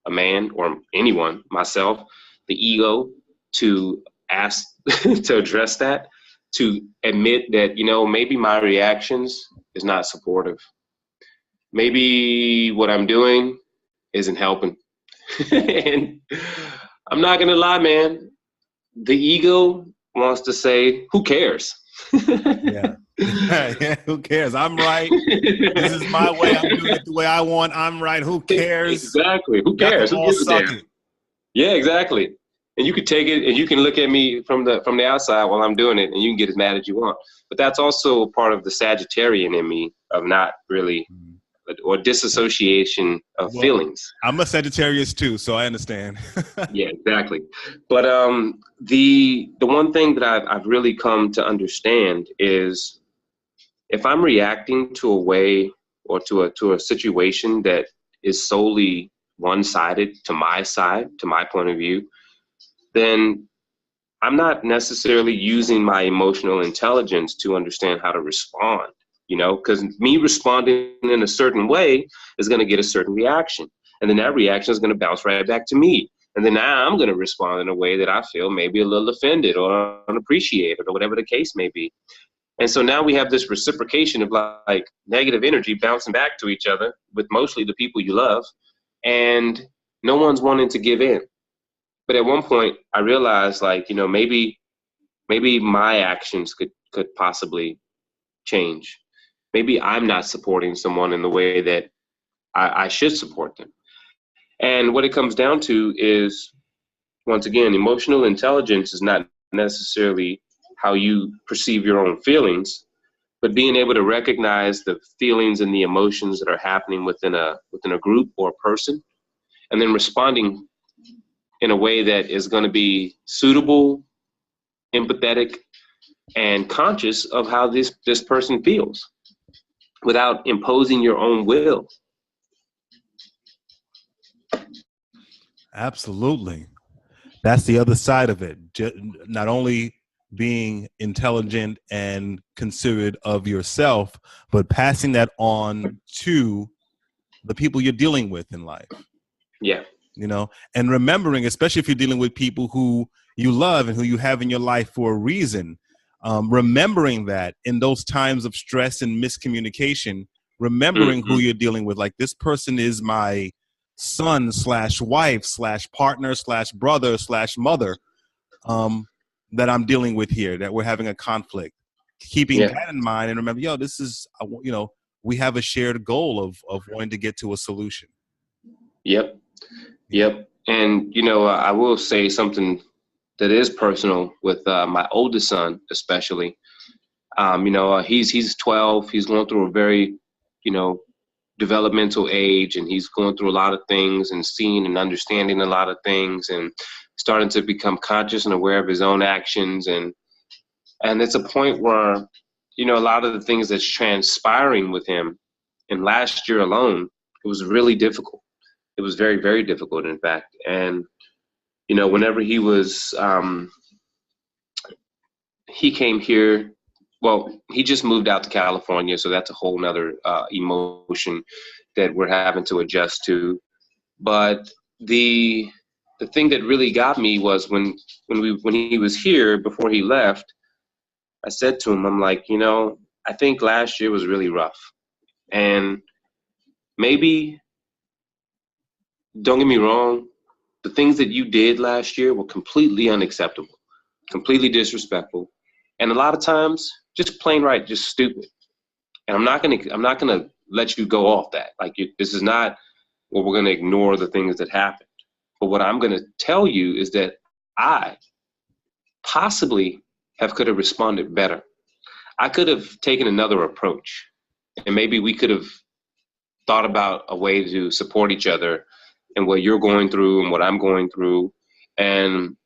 a man or anyone, myself, the ego, to ask, to address that, to admit that, maybe my reactions is not supportive. Maybe what I'm doing isn't helping. And I'm not gonna lie, man. The ego wants to say, "Who cares?" Yeah. Yeah, who cares? I'm right. This is my way. I'm doing it the way I want. I'm right. Who cares? Exactly. Who cares? Who gives a damn? Yeah, exactly. And you could take it, and you can look at me from the outside while I'm doing it, and you can get as mad as you want. But that's also part of the Sagittarian in me of not really. Or disassociation of feelings. I'm a Sagittarius too, so I understand. Yeah, exactly. But the one thing that I've really come to understand is if I'm reacting to a way or to a situation that is solely one-sided to my point of view, then I'm not necessarily using my emotional intelligence to understand how to respond. Because me responding in a certain way is going to get a certain reaction. And then that reaction is going to bounce right back to me. And then now I'm going to respond in a way that I feel maybe a little offended or unappreciated or whatever the case may be. And so now we have this reciprocation of like negative energy bouncing back to each other with mostly the people you love. And no one's wanting to give in. But at one point I realized maybe my actions could possibly change. Maybe I'm not supporting someone in the way that I should support them. And what it comes down to is, once again, emotional intelligence is not necessarily how you perceive your own feelings, but being able to recognize the feelings and the emotions that are happening within a group or a person, and then responding in a way that is going to be suitable, empathetic, and conscious of how this person feels, without imposing your own will. Absolutely. That's the other side of it. Not only being intelligent and considerate of yourself, but passing that on to the people you're dealing with in life. Yeah. And remembering, especially if you're dealing with people who you love and who you have in your life for a reason, remembering that in those times of stress and miscommunication, remembering who you're dealing with, like this person is my son / wife / partner / brother / mother that I'm dealing with here, that we're having a conflict. Keeping that in mind and remember, this is, we have a shared goal of wanting to get to a solution. Yep. And, I will say something that is personal with my oldest son, especially. He's 12. He's going through a very, developmental age, and he's going through a lot of things and seeing and understanding a lot of things and starting to become conscious and aware of his own actions. And it's a point where, a lot of the things that's transpiring with him in last year alone, it was really difficult. It was very, very difficult, in fact. And, whenever he was, he came here, well, he just moved out to California, so that's a whole nother emotion that we're having to adjust to. But the thing that really got me was when he was here before he left, I said to him, I'm like, I think last year was really rough. And maybe, don't get me wrong, the things that you did last year were completely unacceptable, completely disrespectful, and a lot of times just plain right, just stupid. And I'm not gonna let you go off that. Like, this is not, well, we're gonna ignore the things that happened. But what I'm gonna tell you is that I possibly could have responded better. I could have taken another approach, and maybe we could have thought about a way to support each other and what you're going through and what I'm going through. And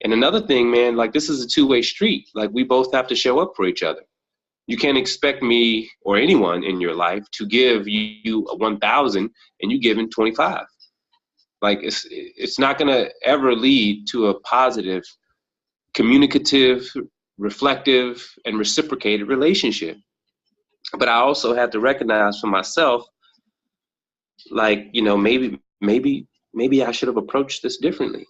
another thing, man, like, this is a two-way street. Like, we both have to show up for each other. You can't expect me or anyone in your life to give you a 1,000 and you give in 25. Like, it's not going to ever lead to a positive, communicative, reflective, and reciprocated relationship. But I also had to recognize for myself, like, maybe I should have approached this differently.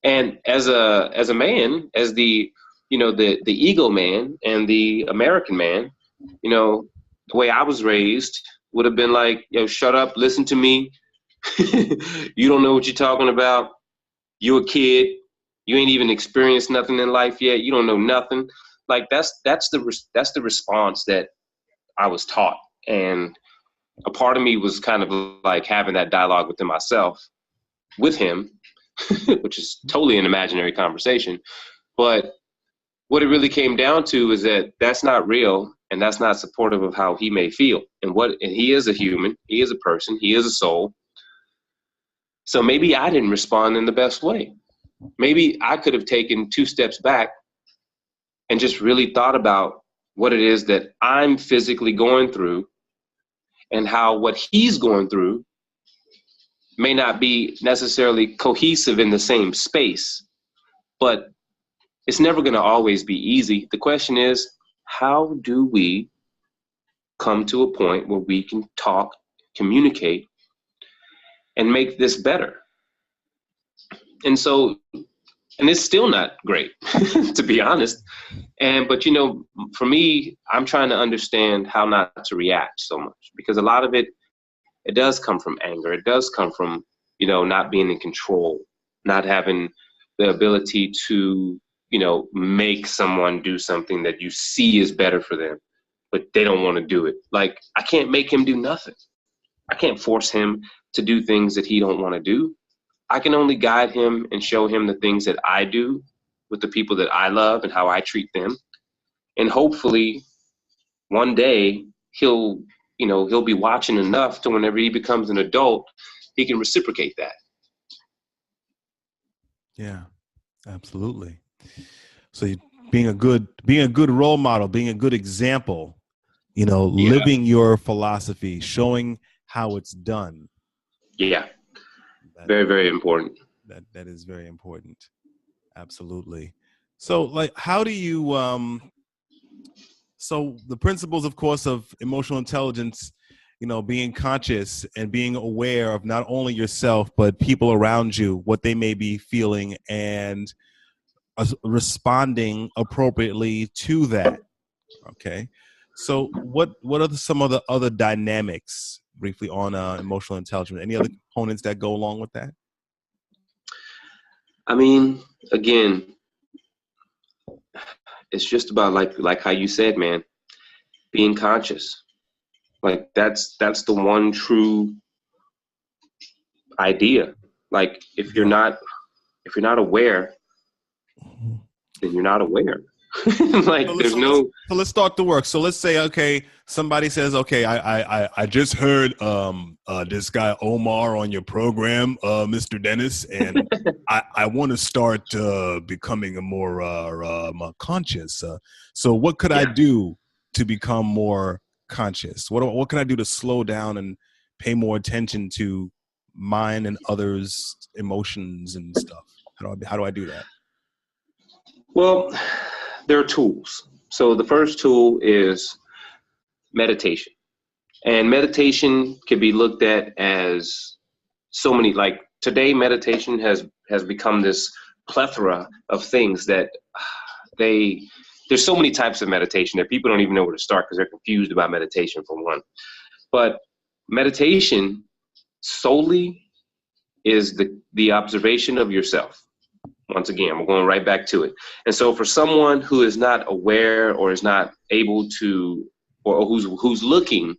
And as a man, as the ego man and the American man, the way I was raised would have been like, yo, shut up, listen to me. You don't know what you're talking about. You're a kid. You ain't even experienced nothing in life yet. You don't know nothing. Like, that's the response that I was taught. And a part of me was kind of like having that dialogue within myself with him, which is totally an imaginary conversation. But what it really came down to is that that's not real, and that's not supportive of how he may feel. And he is a human, he is a person, he is a soul. So maybe I didn't respond in the best way. Maybe I could have taken 2 steps back and just really thought about what it is that I'm physically going through, and how what he's going through may not be necessarily cohesive in the same space, but it's never going to always be easy. The question is, how do we come to a point where we can talk, communicate, and make this better? And it's still not great, to be honest. But for me, I'm trying to understand how not to react so much, because a lot of it does come from anger. It does come from, not being in control, not having the ability to, make someone do something that you see is better for them, but they don't want to do it. Like, I can't make him do nothing. I can't force him to do things that he don't want to do. I can only guide him and show him the things that I do with the people that I love and how I treat them. And hopefully one day he'll be watching enough to whenever he becomes an adult, he can reciprocate that. Yeah, absolutely. So being a good role model, being a good example, living your philosophy, showing how it's done. Yeah. Very, very important. That is very important. Absolutely. So, like, how do you, so the principles, of course, of emotional intelligence, being conscious and being aware of not only yourself, but people around you, what they may be feeling, and responding appropriately to that. Okay. So what are some of the other dynamics, briefly, on emotional intelligence? Any other components that go along with that? I mean, again, it's just about like how you said, man, being conscious. Like, that's the one true idea. Like, if you're not aware, then you're not aware. Like, so let's start the work. So let's say, okay, somebody says, okay, I just heard this guy Omar on your program, Mr. Dennis, and I want to start becoming a more conscious. So what could I do to become more conscious? What can I do to slow down and pay more attention to mine and others' emotions and stuff? How do I do that? Well, there are tools. So the first tool is meditation. And meditation can be looked at as so many, like, today meditation has become this plethora of things that there's so many types of meditation that people don't even know where to start because they're confused about meditation, for one. But Meditation solely is the observation of yourself. Once again, we're going right back to it. And so for someone who is not aware or is not able to, or who's looking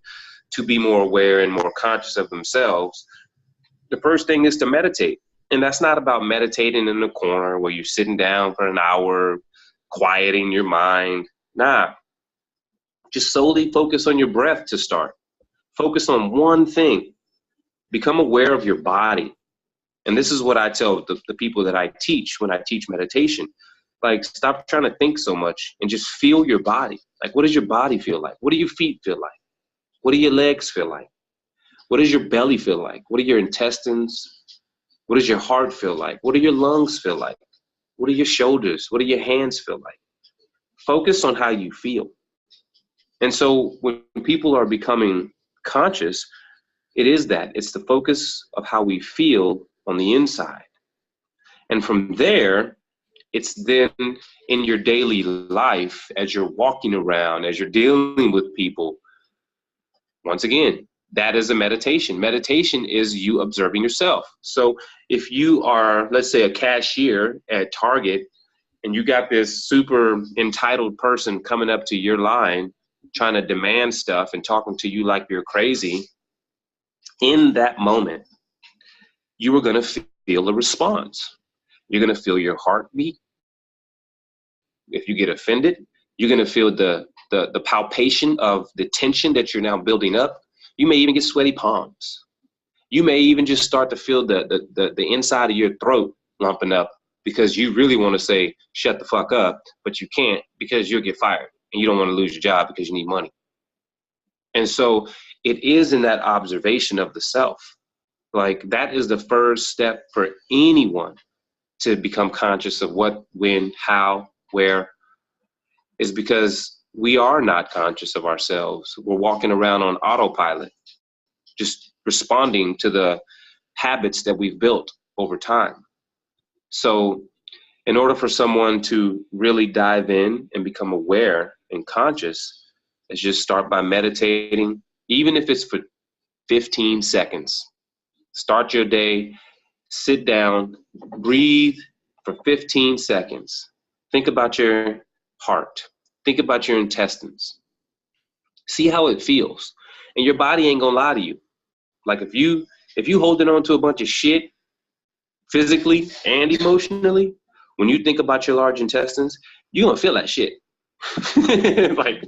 to be more aware and more conscious of themselves, the first thing is to meditate. And that's not about meditating in the corner where you're sitting down for an hour, quieting your mind. Nah, just solely focus on your breath to start. Focus on one thing. Become aware of your body. And this is what I tell the people that I teach when I teach meditation. Like, stop trying to think so much and just feel your body. Like, what does your body feel like? What do your feet feel like? What do your legs feel like? What does your belly feel like? What are your intestines? What does your heart feel like? What do your lungs feel like? What are your shoulders? What do your hands feel like? Focus on how you feel. And so when people are becoming conscious, it is that. It's the focus of how we feel on the inside. And from there, it's then in your daily life, as you're walking around, as you're dealing with people, once again, that is a meditation. Meditation is you observing yourself. So if you are, let's say, a cashier at Target, and you got this super entitled person coming up to your line, trying to demand stuff and talking to you like you're crazy, in that moment, you are going to feel a response. You're going to feel your heartbeat. If you get offended, you're going to feel the palpation of the tension that you're now building up. You may even get sweaty palms. You may even just start to feel the inside of your throat lumping up because you really want to say, shut the fuck up, but you can't because you'll get fired and you don't want to lose your job because you need money. And so it is in that observation of the self. Like, that is the first step for anyone to become conscious of what, when, how, where, is because we are not conscious of ourselves. We're walking around on autopilot, just responding to the habits that we've built over time. So in order for someone to really dive in and become aware and conscious, is just start by meditating, even if it's for 15 seconds. Start your day, sit down, breathe for 15 seconds. Think about your heart. Think about your intestines. See how it feels. And your body ain't gonna lie to you. Like, if you holding on to a bunch of shit physically and emotionally, when you think about your large intestines, you're gonna feel that shit. Like,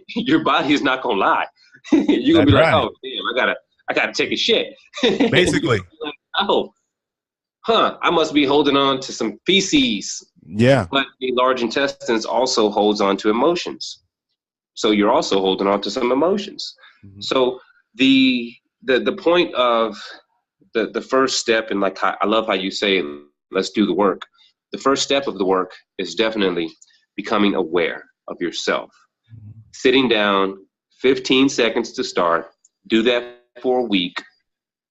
your body is not gonna lie. You're gonna be like, oh damn, I gotta take a shit. Basically. Like, oh, I must be holding on to some feces. Yeah. But the large intestines also holds on to emotions. So you're also holding on to some emotions. Mm-hmm. So the point of the first step, and like, I love how you say, let's do the work. The first step of the work is definitely becoming aware of yourself. Mm-hmm. Sitting down, 15 seconds to start. Do that for a week.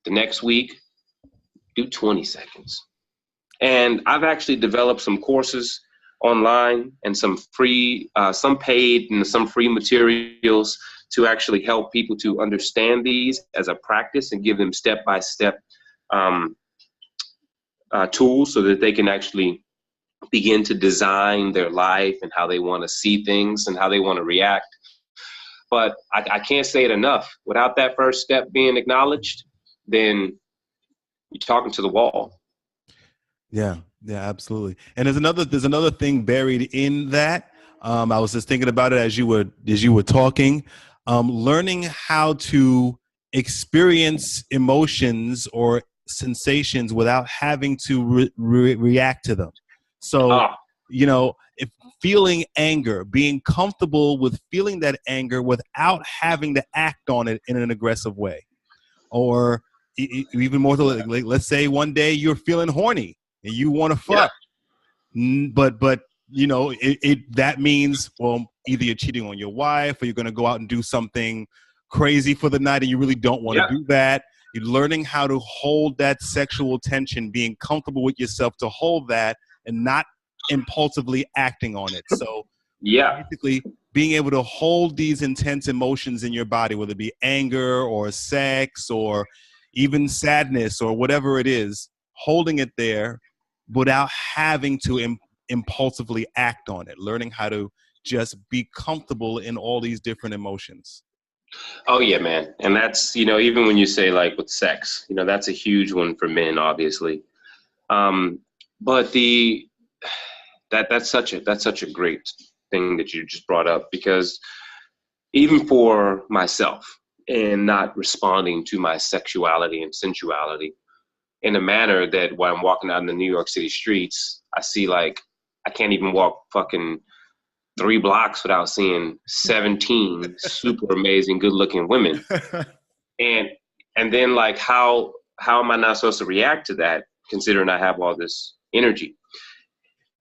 The next week, do 20 seconds. And I've actually developed some courses online and some free, some paid and some free materials to actually help people to understand these as a practice and give them step-by-step tools so that they can actually begin to design their life and how they want to see things and how they want to react. But I can't say it enough. Without that first step being acknowledged, then you're talking to the wall. Yeah, absolutely. And there's another thing buried in that. I was just thinking about it as you were talking. Learning how to experience emotions or sensations without having to react to them. So, if feeling anger, being comfortable with feeling that anger without having to act on it in an aggressive way, or even more so, like, let's say one day you're feeling horny and you want to fuck, but that means, well, either you're cheating on your wife or you're going to go out and do something crazy for the night and you really don't want to do that. You're learning how to hold that sexual tension, being comfortable with yourself to hold that and not impulsively acting on it. So basically being able to hold these intense emotions in your body, whether it be anger or sex or even sadness or whatever it is, holding it there without having to impulsively act on it, learning how to just be comfortable in all these different emotions. Oh yeah, man. And that's, even when you say like with sex, that's a huge one for men, obviously. But that's such a great thing that you just brought up, because even for myself, and not responding to my sexuality and sensuality in a manner that when I'm walking out in the New York City streets, I see like I can't even walk fucking 3 blocks without seeing 17 super amazing, good looking women. And then like how am I not supposed to react to that, considering I have all this energy?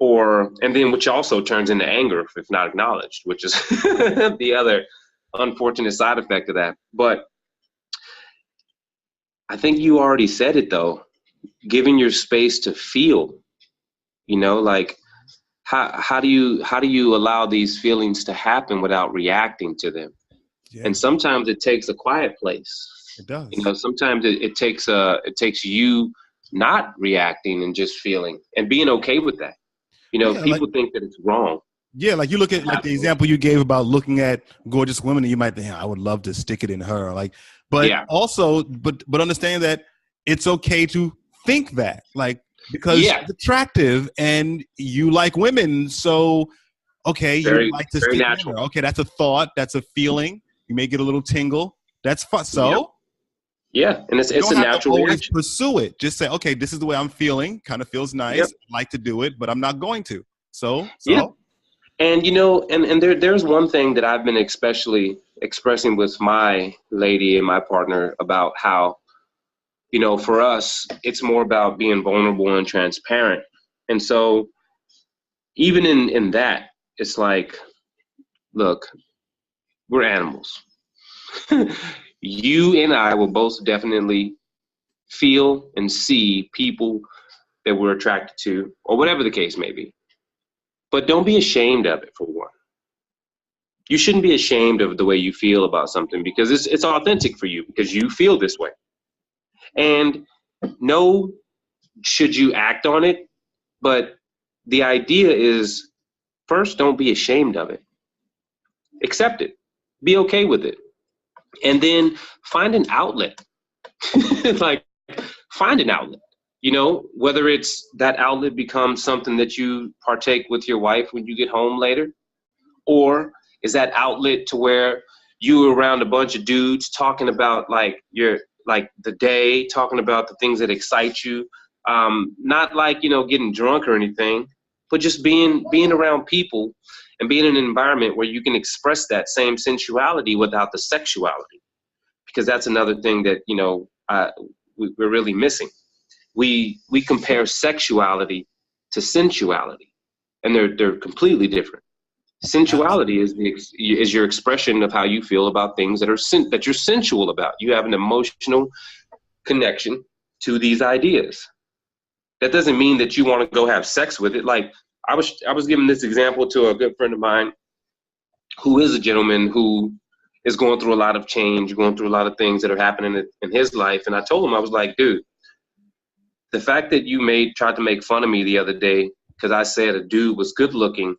And then which also turns into anger if not acknowledged, which is the other unfortunate side effect of that. But I think you already said it though, giving your space to feel, like how do you allow these feelings to happen without reacting to them? Yeah. And sometimes it takes a quiet place. It does. Sometimes it takes you not reacting and just feeling and being okay with that. People think that it's wrong. Yeah, like you look at like the example you gave about looking at gorgeous women, and you might think, I would love to stick it in her. But understand that it's okay to think that, because it's attractive and you like women, so you like to stick it in her. Okay, that's a thought, that's a feeling. You may get a little tingle. That's fun. So. Yeah, and it's a natural reaction. Pursue it. Just say, okay, this is the way I'm feeling. Kind of feels nice. Yep. I like to do it, but I'm not going to. So. Yeah. And and there's one thing that I've been especially expressing with my lady and my partner about how, for us, it's more about being vulnerable and transparent. And so even in that, it's like, look, we're animals. You and I will both definitely feel and see people that we're attracted to, or whatever the case may be. But don't be ashamed of it, for one. You shouldn't be ashamed of the way you feel about something, because it's authentic for you, because you feel this way. And no, should you act on it? But the idea is, first, don't be ashamed of it. Accept it. Be okay with it. And then find an outlet. Find an outlet. Whether it's that outlet becomes something that you partake with your wife when you get home later, or is that outlet to where you around a bunch of dudes talking about the day, talking about the things that excite you, not getting drunk or anything, but just being around people and being in an environment where you can express that same sensuality without the sexuality, because that's another thing that we're really missing. We compare sexuality to sensuality, and they're completely different. Sensuality is your expression of how you feel about things that you're sensual about. You have an emotional connection to these ideas. That doesn't mean that you want to go have sex with it. Like I was giving this example to a good friend of mine who is a gentleman who is going through a lot of change, going through a lot of things that are happening in his life. And I told him, I was like, dude, the fact that you tried to make fun of me the other day because I said a dude was good looking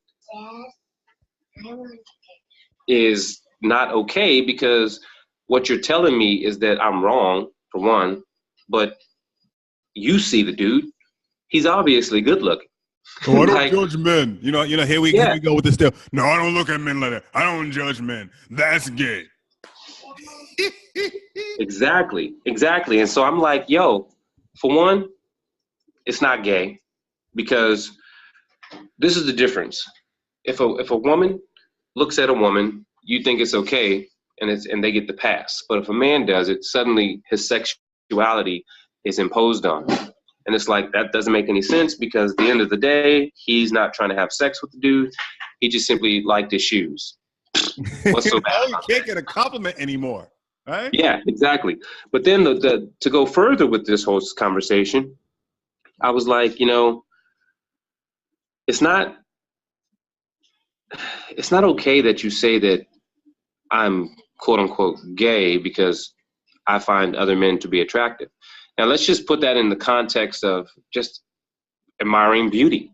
is not okay, because what you're telling me is that I'm wrong, for one, but you see the dude, he's obviously good looking. Oh, I don't judge men. Here we go with this stuff. No, I don't look at men like that. I don't judge men. That's gay. Exactly. And so I'm like, yo, for one, it's not gay, because this is the difference. If a woman looks at a woman, you think it's okay, and they get the pass. But if a man does it, suddenly his sexuality is imposed on him. And it's like, that doesn't make any sense, because at the end of the day, he's not trying to have sex with the dude. He just simply liked his shoes. What's so bad? You can't get a compliment anymore, right? Yeah, exactly. But then to go further with this whole conversation, I was like, it's it's not okay that you say that I'm quote unquote gay because I find other men to be attractive. Now let's just put that in the context of just admiring beauty.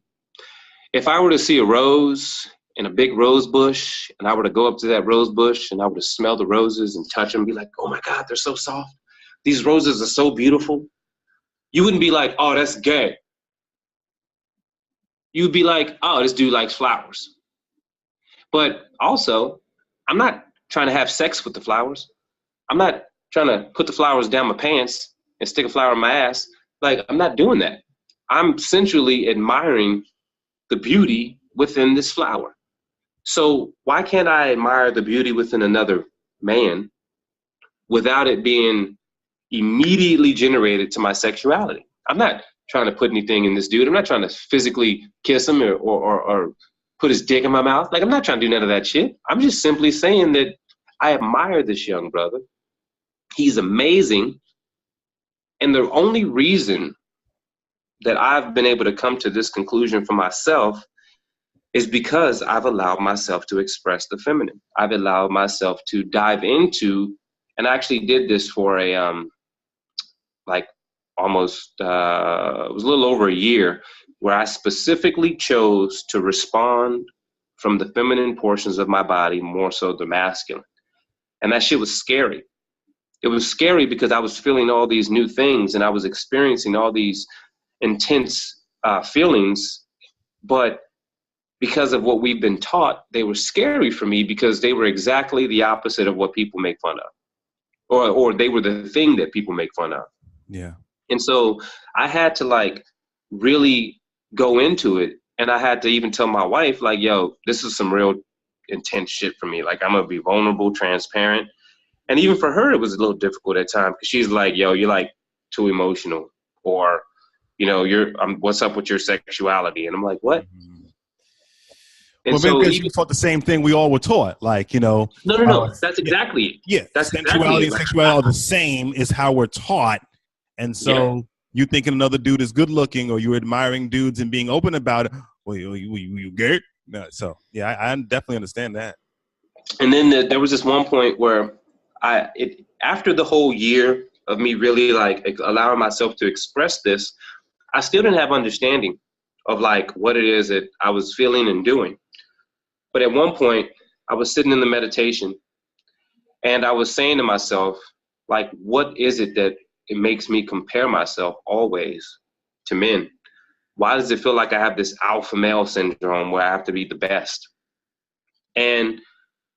If I were to see a rose in a big rose bush, and I were to go up to that rose bush and I were to smell the roses and touch them and be like, oh my God, they're so soft. These roses are so beautiful. You wouldn't be like, oh, that's gay. You'd be like, oh, this dude likes flowers. But also, I'm not trying to have sex with the flowers. I'm not trying to put the flowers down my pants and stick a flower in my ass. Like, I'm not doing that. I'm sensually admiring the beauty within this flower. So why can't I admire the beauty within another man without it being immediately generated to my sexuality? I'm not trying to put anything in this dude. I'm not trying to physically kiss him or put his dick in my mouth. Like, I'm not trying to do none of that shit. I'm just simply saying that I admire this young brother. He's amazing. And the only reason that I've been able to come to this conclusion for myself is because I've allowed myself to express the feminine. I've allowed myself to dive into, and I actually did this for a, almost, it was a little over a year, where I specifically chose to respond from the feminine portions of my body more so the masculine. And that shit was scary. It was scary because I was feeling all these new things and I was experiencing all these intense feelings, but because of what we've been taught, they were scary for me because they were exactly the opposite of what people make fun of, or they were the thing that people make fun of. Yeah. And so I had to like really go into it, and I had to even tell my wife, like, yo, this is some real intense shit for me. Like, I'm gonna be vulnerable, transparent. And even for her, it was a little difficult at times because she's like, yo, you're like too emotional, or, you know, what's up with your sexuality? And I'm like, what? Mm-hmm. And well, so because you taught the same thing we all were taught, like, you know. No. That's exactly it. Yeah. That's sensuality exactly and sexuality are the same is how we're taught. And so you thinking another dude is good looking, or you're admiring dudes and being open about it. Well, you gay? No. So, yeah, I definitely understand that. And then there was this one point where after the whole year of me really like allowing myself to express this, I still didn't have understanding of like what it is that I was feeling and doing. But at one point, I was sitting in the meditation and I was saying to myself, like, what is it that it makes me compare myself always to men? Why does it feel like I have this alpha male syndrome where I have to be the best? And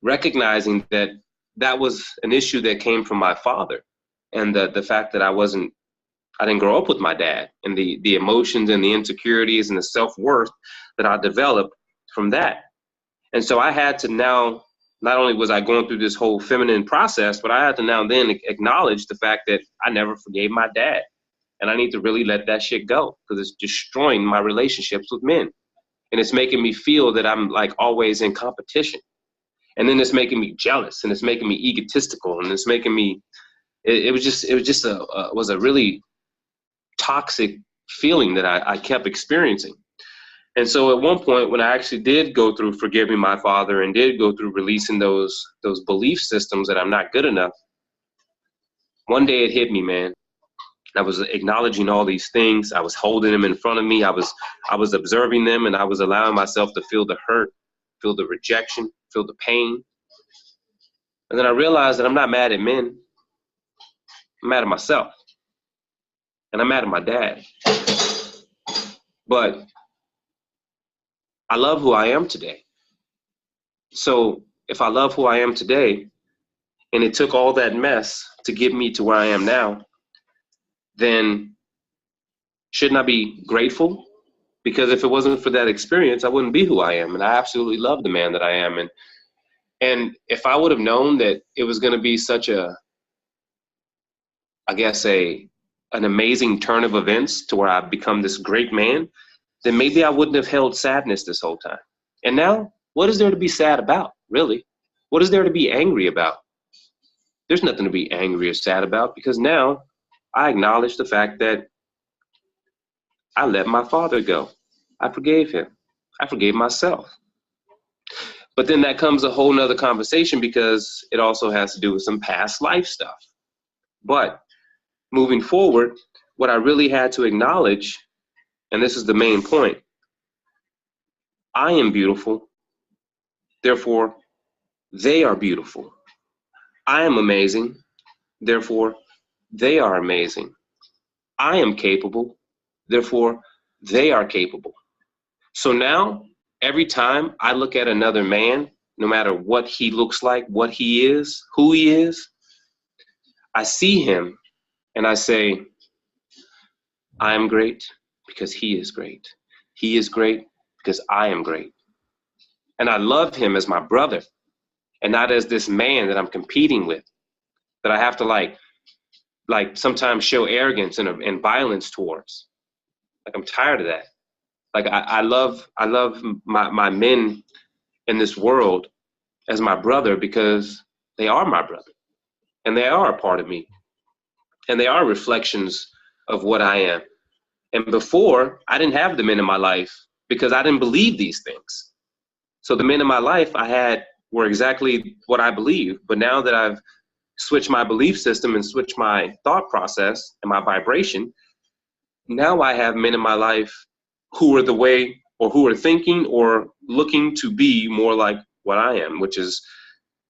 recognizing that that was an issue that came from my father, and the fact that I didn't grow up with my dad, and the emotions and the insecurities and the self-worth that I developed from that. And so I had to now, not only was I going through this whole feminine process, but I had to now then acknowledge the fact that I never forgave my dad. And I need to really let that shit go because it's destroying my relationships with men. And it's making me feel that I'm like always in competition. And then it's making me jealous, and it's making me egotistical, and it's making me, it was a really toxic feeling that I kept experiencing. And so at one point when I actually did go through forgiving my father and did go through releasing those belief systems that I'm not good enough, one day it hit me, man. I was acknowledging all these things. I was holding them in front of me. I was observing them, and I was allowing myself to feel the hurt, feel the rejection, feel the pain. And then I realized that I'm not mad at men. I'm mad at myself. And I'm mad at my dad. But I love who I am today. So if I love who I am today, and it took all that mess to get me to where I am now, then shouldn't I be grateful? Because if it wasn't for that experience, I wouldn't be who I am. And I absolutely love the man that I am. And if I would have known that it was going to be such an amazing turn of events to where I become this great man, then maybe I wouldn't have held sadness this whole time. And now, what is there to be sad about, really? What is there to be angry about? There's nothing to be angry or sad about, because now I acknowledge the fact that I let my father go. I forgave him. I forgave myself. But then that comes a whole nother conversation because it also has to do with some past life stuff. But moving forward, what I really had to acknowledge, and this is the main point, I am beautiful, therefore they are beautiful. I am amazing, therefore they are amazing. I am capable, therefore they are capable. So now, every time I look at another man, no matter what he looks like, what he is, who he is, I see him and I say, I am great because he is great. He is great because I am great. And I love him as my brother and not as this man that I'm competing with, that I have to like sometimes show arrogance and violence towards. Like, I'm tired of that. Like, I love my men in this world as my brother because they are my brother and they are a part of me and they are reflections of what I am. And before, I didn't have the men in my life because I didn't believe these things. So the men in my life I had were exactly what I believe. But now that I've switched my belief system and switched my thought process and my vibration, now I have men in my life who are the way, or who are thinking or looking to be more like what I am, which is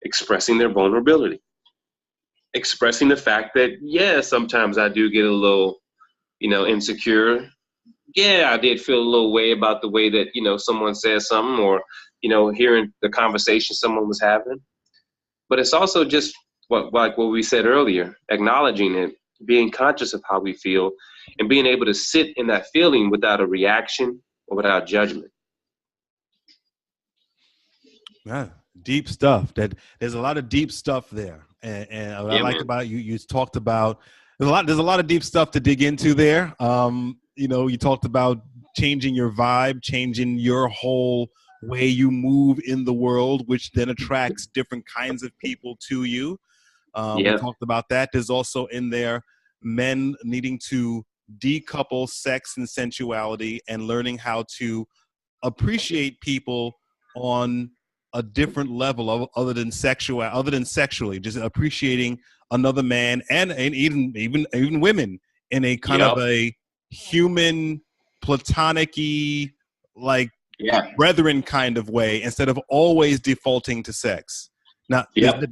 expressing their vulnerability, expressing the fact that, yeah, sometimes I do get a little, insecure. Yeah, I did feel a little way about the way that, someone said something, or, hearing the conversation someone was having. But it's also just like what we said earlier, acknowledging it, being conscious of how we feel, and being able to sit in that feeling without a reaction or without judgment. Yeah, deep stuff. That there's a lot of deep stuff there, and what I like about you talked about there's a lot of deep stuff to dig into there. You talked about changing your vibe, changing your whole way you move in the world, which then attracts different kinds of people to you. We talked about that. There's also in there men needing to decouple sex and sensuality and learning how to appreciate people on a different level other than sexually, just appreciating another man and even women in a kind of a human, platonic-y, brethren kind of way, instead of always defaulting to sex. Now,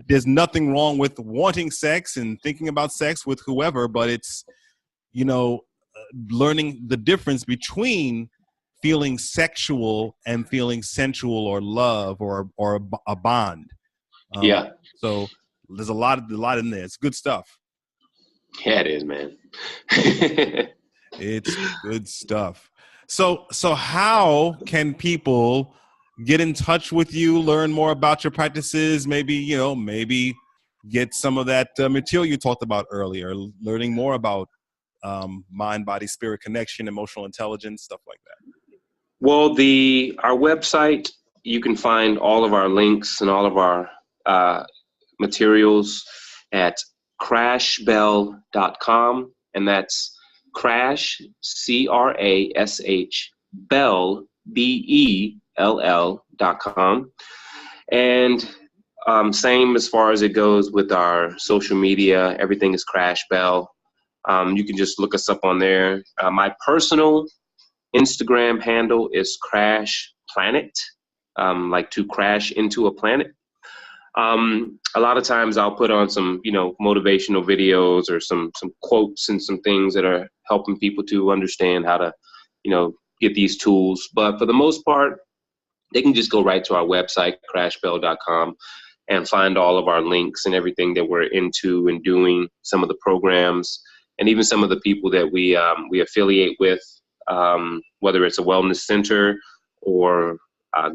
there's nothing wrong with wanting sex and thinking about sex with whoever, but it's, learning the difference between feeling sexual and feeling sensual or love or a bond. So there's a lot in there. It's good stuff. Yeah, it is, man. It's good stuff. So how can people get in touch with you, learn more about your practices, maybe get some of that material you talked about earlier, learning more about mind, body, spirit connection, emotional intelligence, stuff like that? Well, our website, you can find all of our links and all of our materials at crashbell.com, and that's crash, CRASH, bell, BELL.com. And same as far as it goes with our social media, everything is Crash Bell. You can just look us up on there. My personal Instagram handle is Crash Planet, like to crash into a planet. A lot of times I'll put on some, motivational videos or some quotes and some things that are helping people to understand how to, get these tools. But for the most part, they can just go right to our website, crashbell.com, and find all of our links and everything that we're into and doing, some of the programs, and even some of the people that we affiliate with, whether it's a wellness center or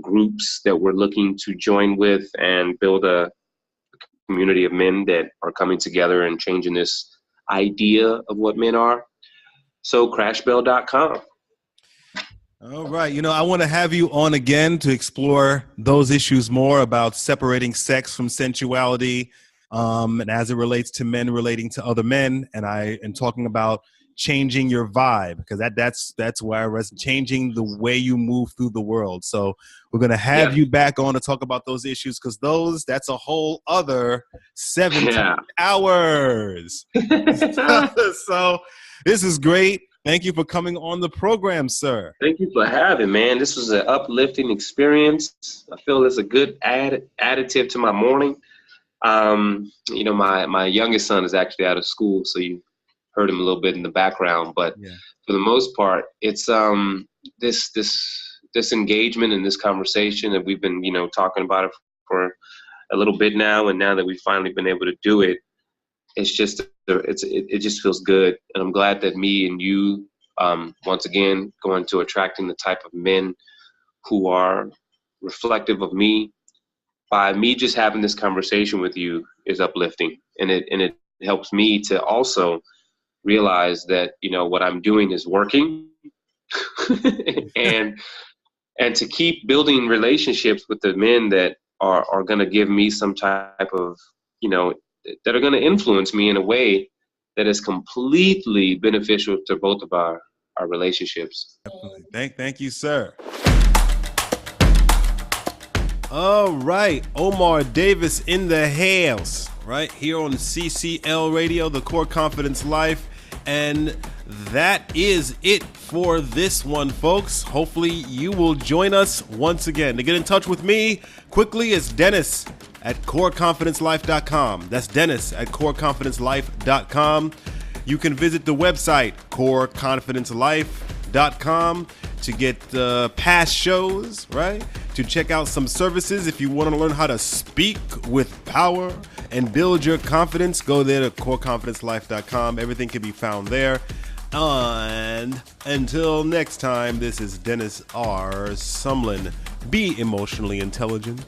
groups that we're looking to join with and build a community of men that are coming together and changing this idea of what men are. So crashbell.com. All right. I want to have you on again to explore those issues more about separating sex from sensuality, and as it relates to men relating to other men, and talking about changing your vibe, because that's where I rest, changing the way you move through the world. So we're going to have you back on to talk about those issues, because that's a whole other 17 hours. So this is great. Thank you for coming on the program, sir. Thank you for having, man. This was an uplifting experience. I feel it's a good additive to my morning. You know, my youngest son is actually out of school, so you heard him a little bit in the background. But for the most part, it's this engagement and this conversation that we've been, you know, talking about it for a little bit now, and now that we've finally been able to do it, it's just it just feels good. And I'm glad that me and you, once again, going to attracting the type of men who are reflective of me. By me just having this conversation with you is uplifting, and it helps me to also realize that, you know, what I'm doing is working, and to keep building relationships with the men that are going to give me some type of, you know, that are going to influence me in a way that is completely beneficial to both of our relationships. Definitely. Thank you, sir. All right, Omar Davis in the house, right here on CCL Radio, the Core Confidence Life. And that is it for this one, folks. Hopefully you will join us once again. To get in touch with me quickly is Dennis at coreconfidencelife.com. That's Dennis at coreconfidencelife.com. You can visit the website coreconfidencelife.com to get past shows, right? To check out some services. If you want to learn how to speak with power and build your confidence, go there to coreconfidencelife.com. Everything can be found there. And until next time, this is Dennis R. Sumlin. Be emotionally intelligent.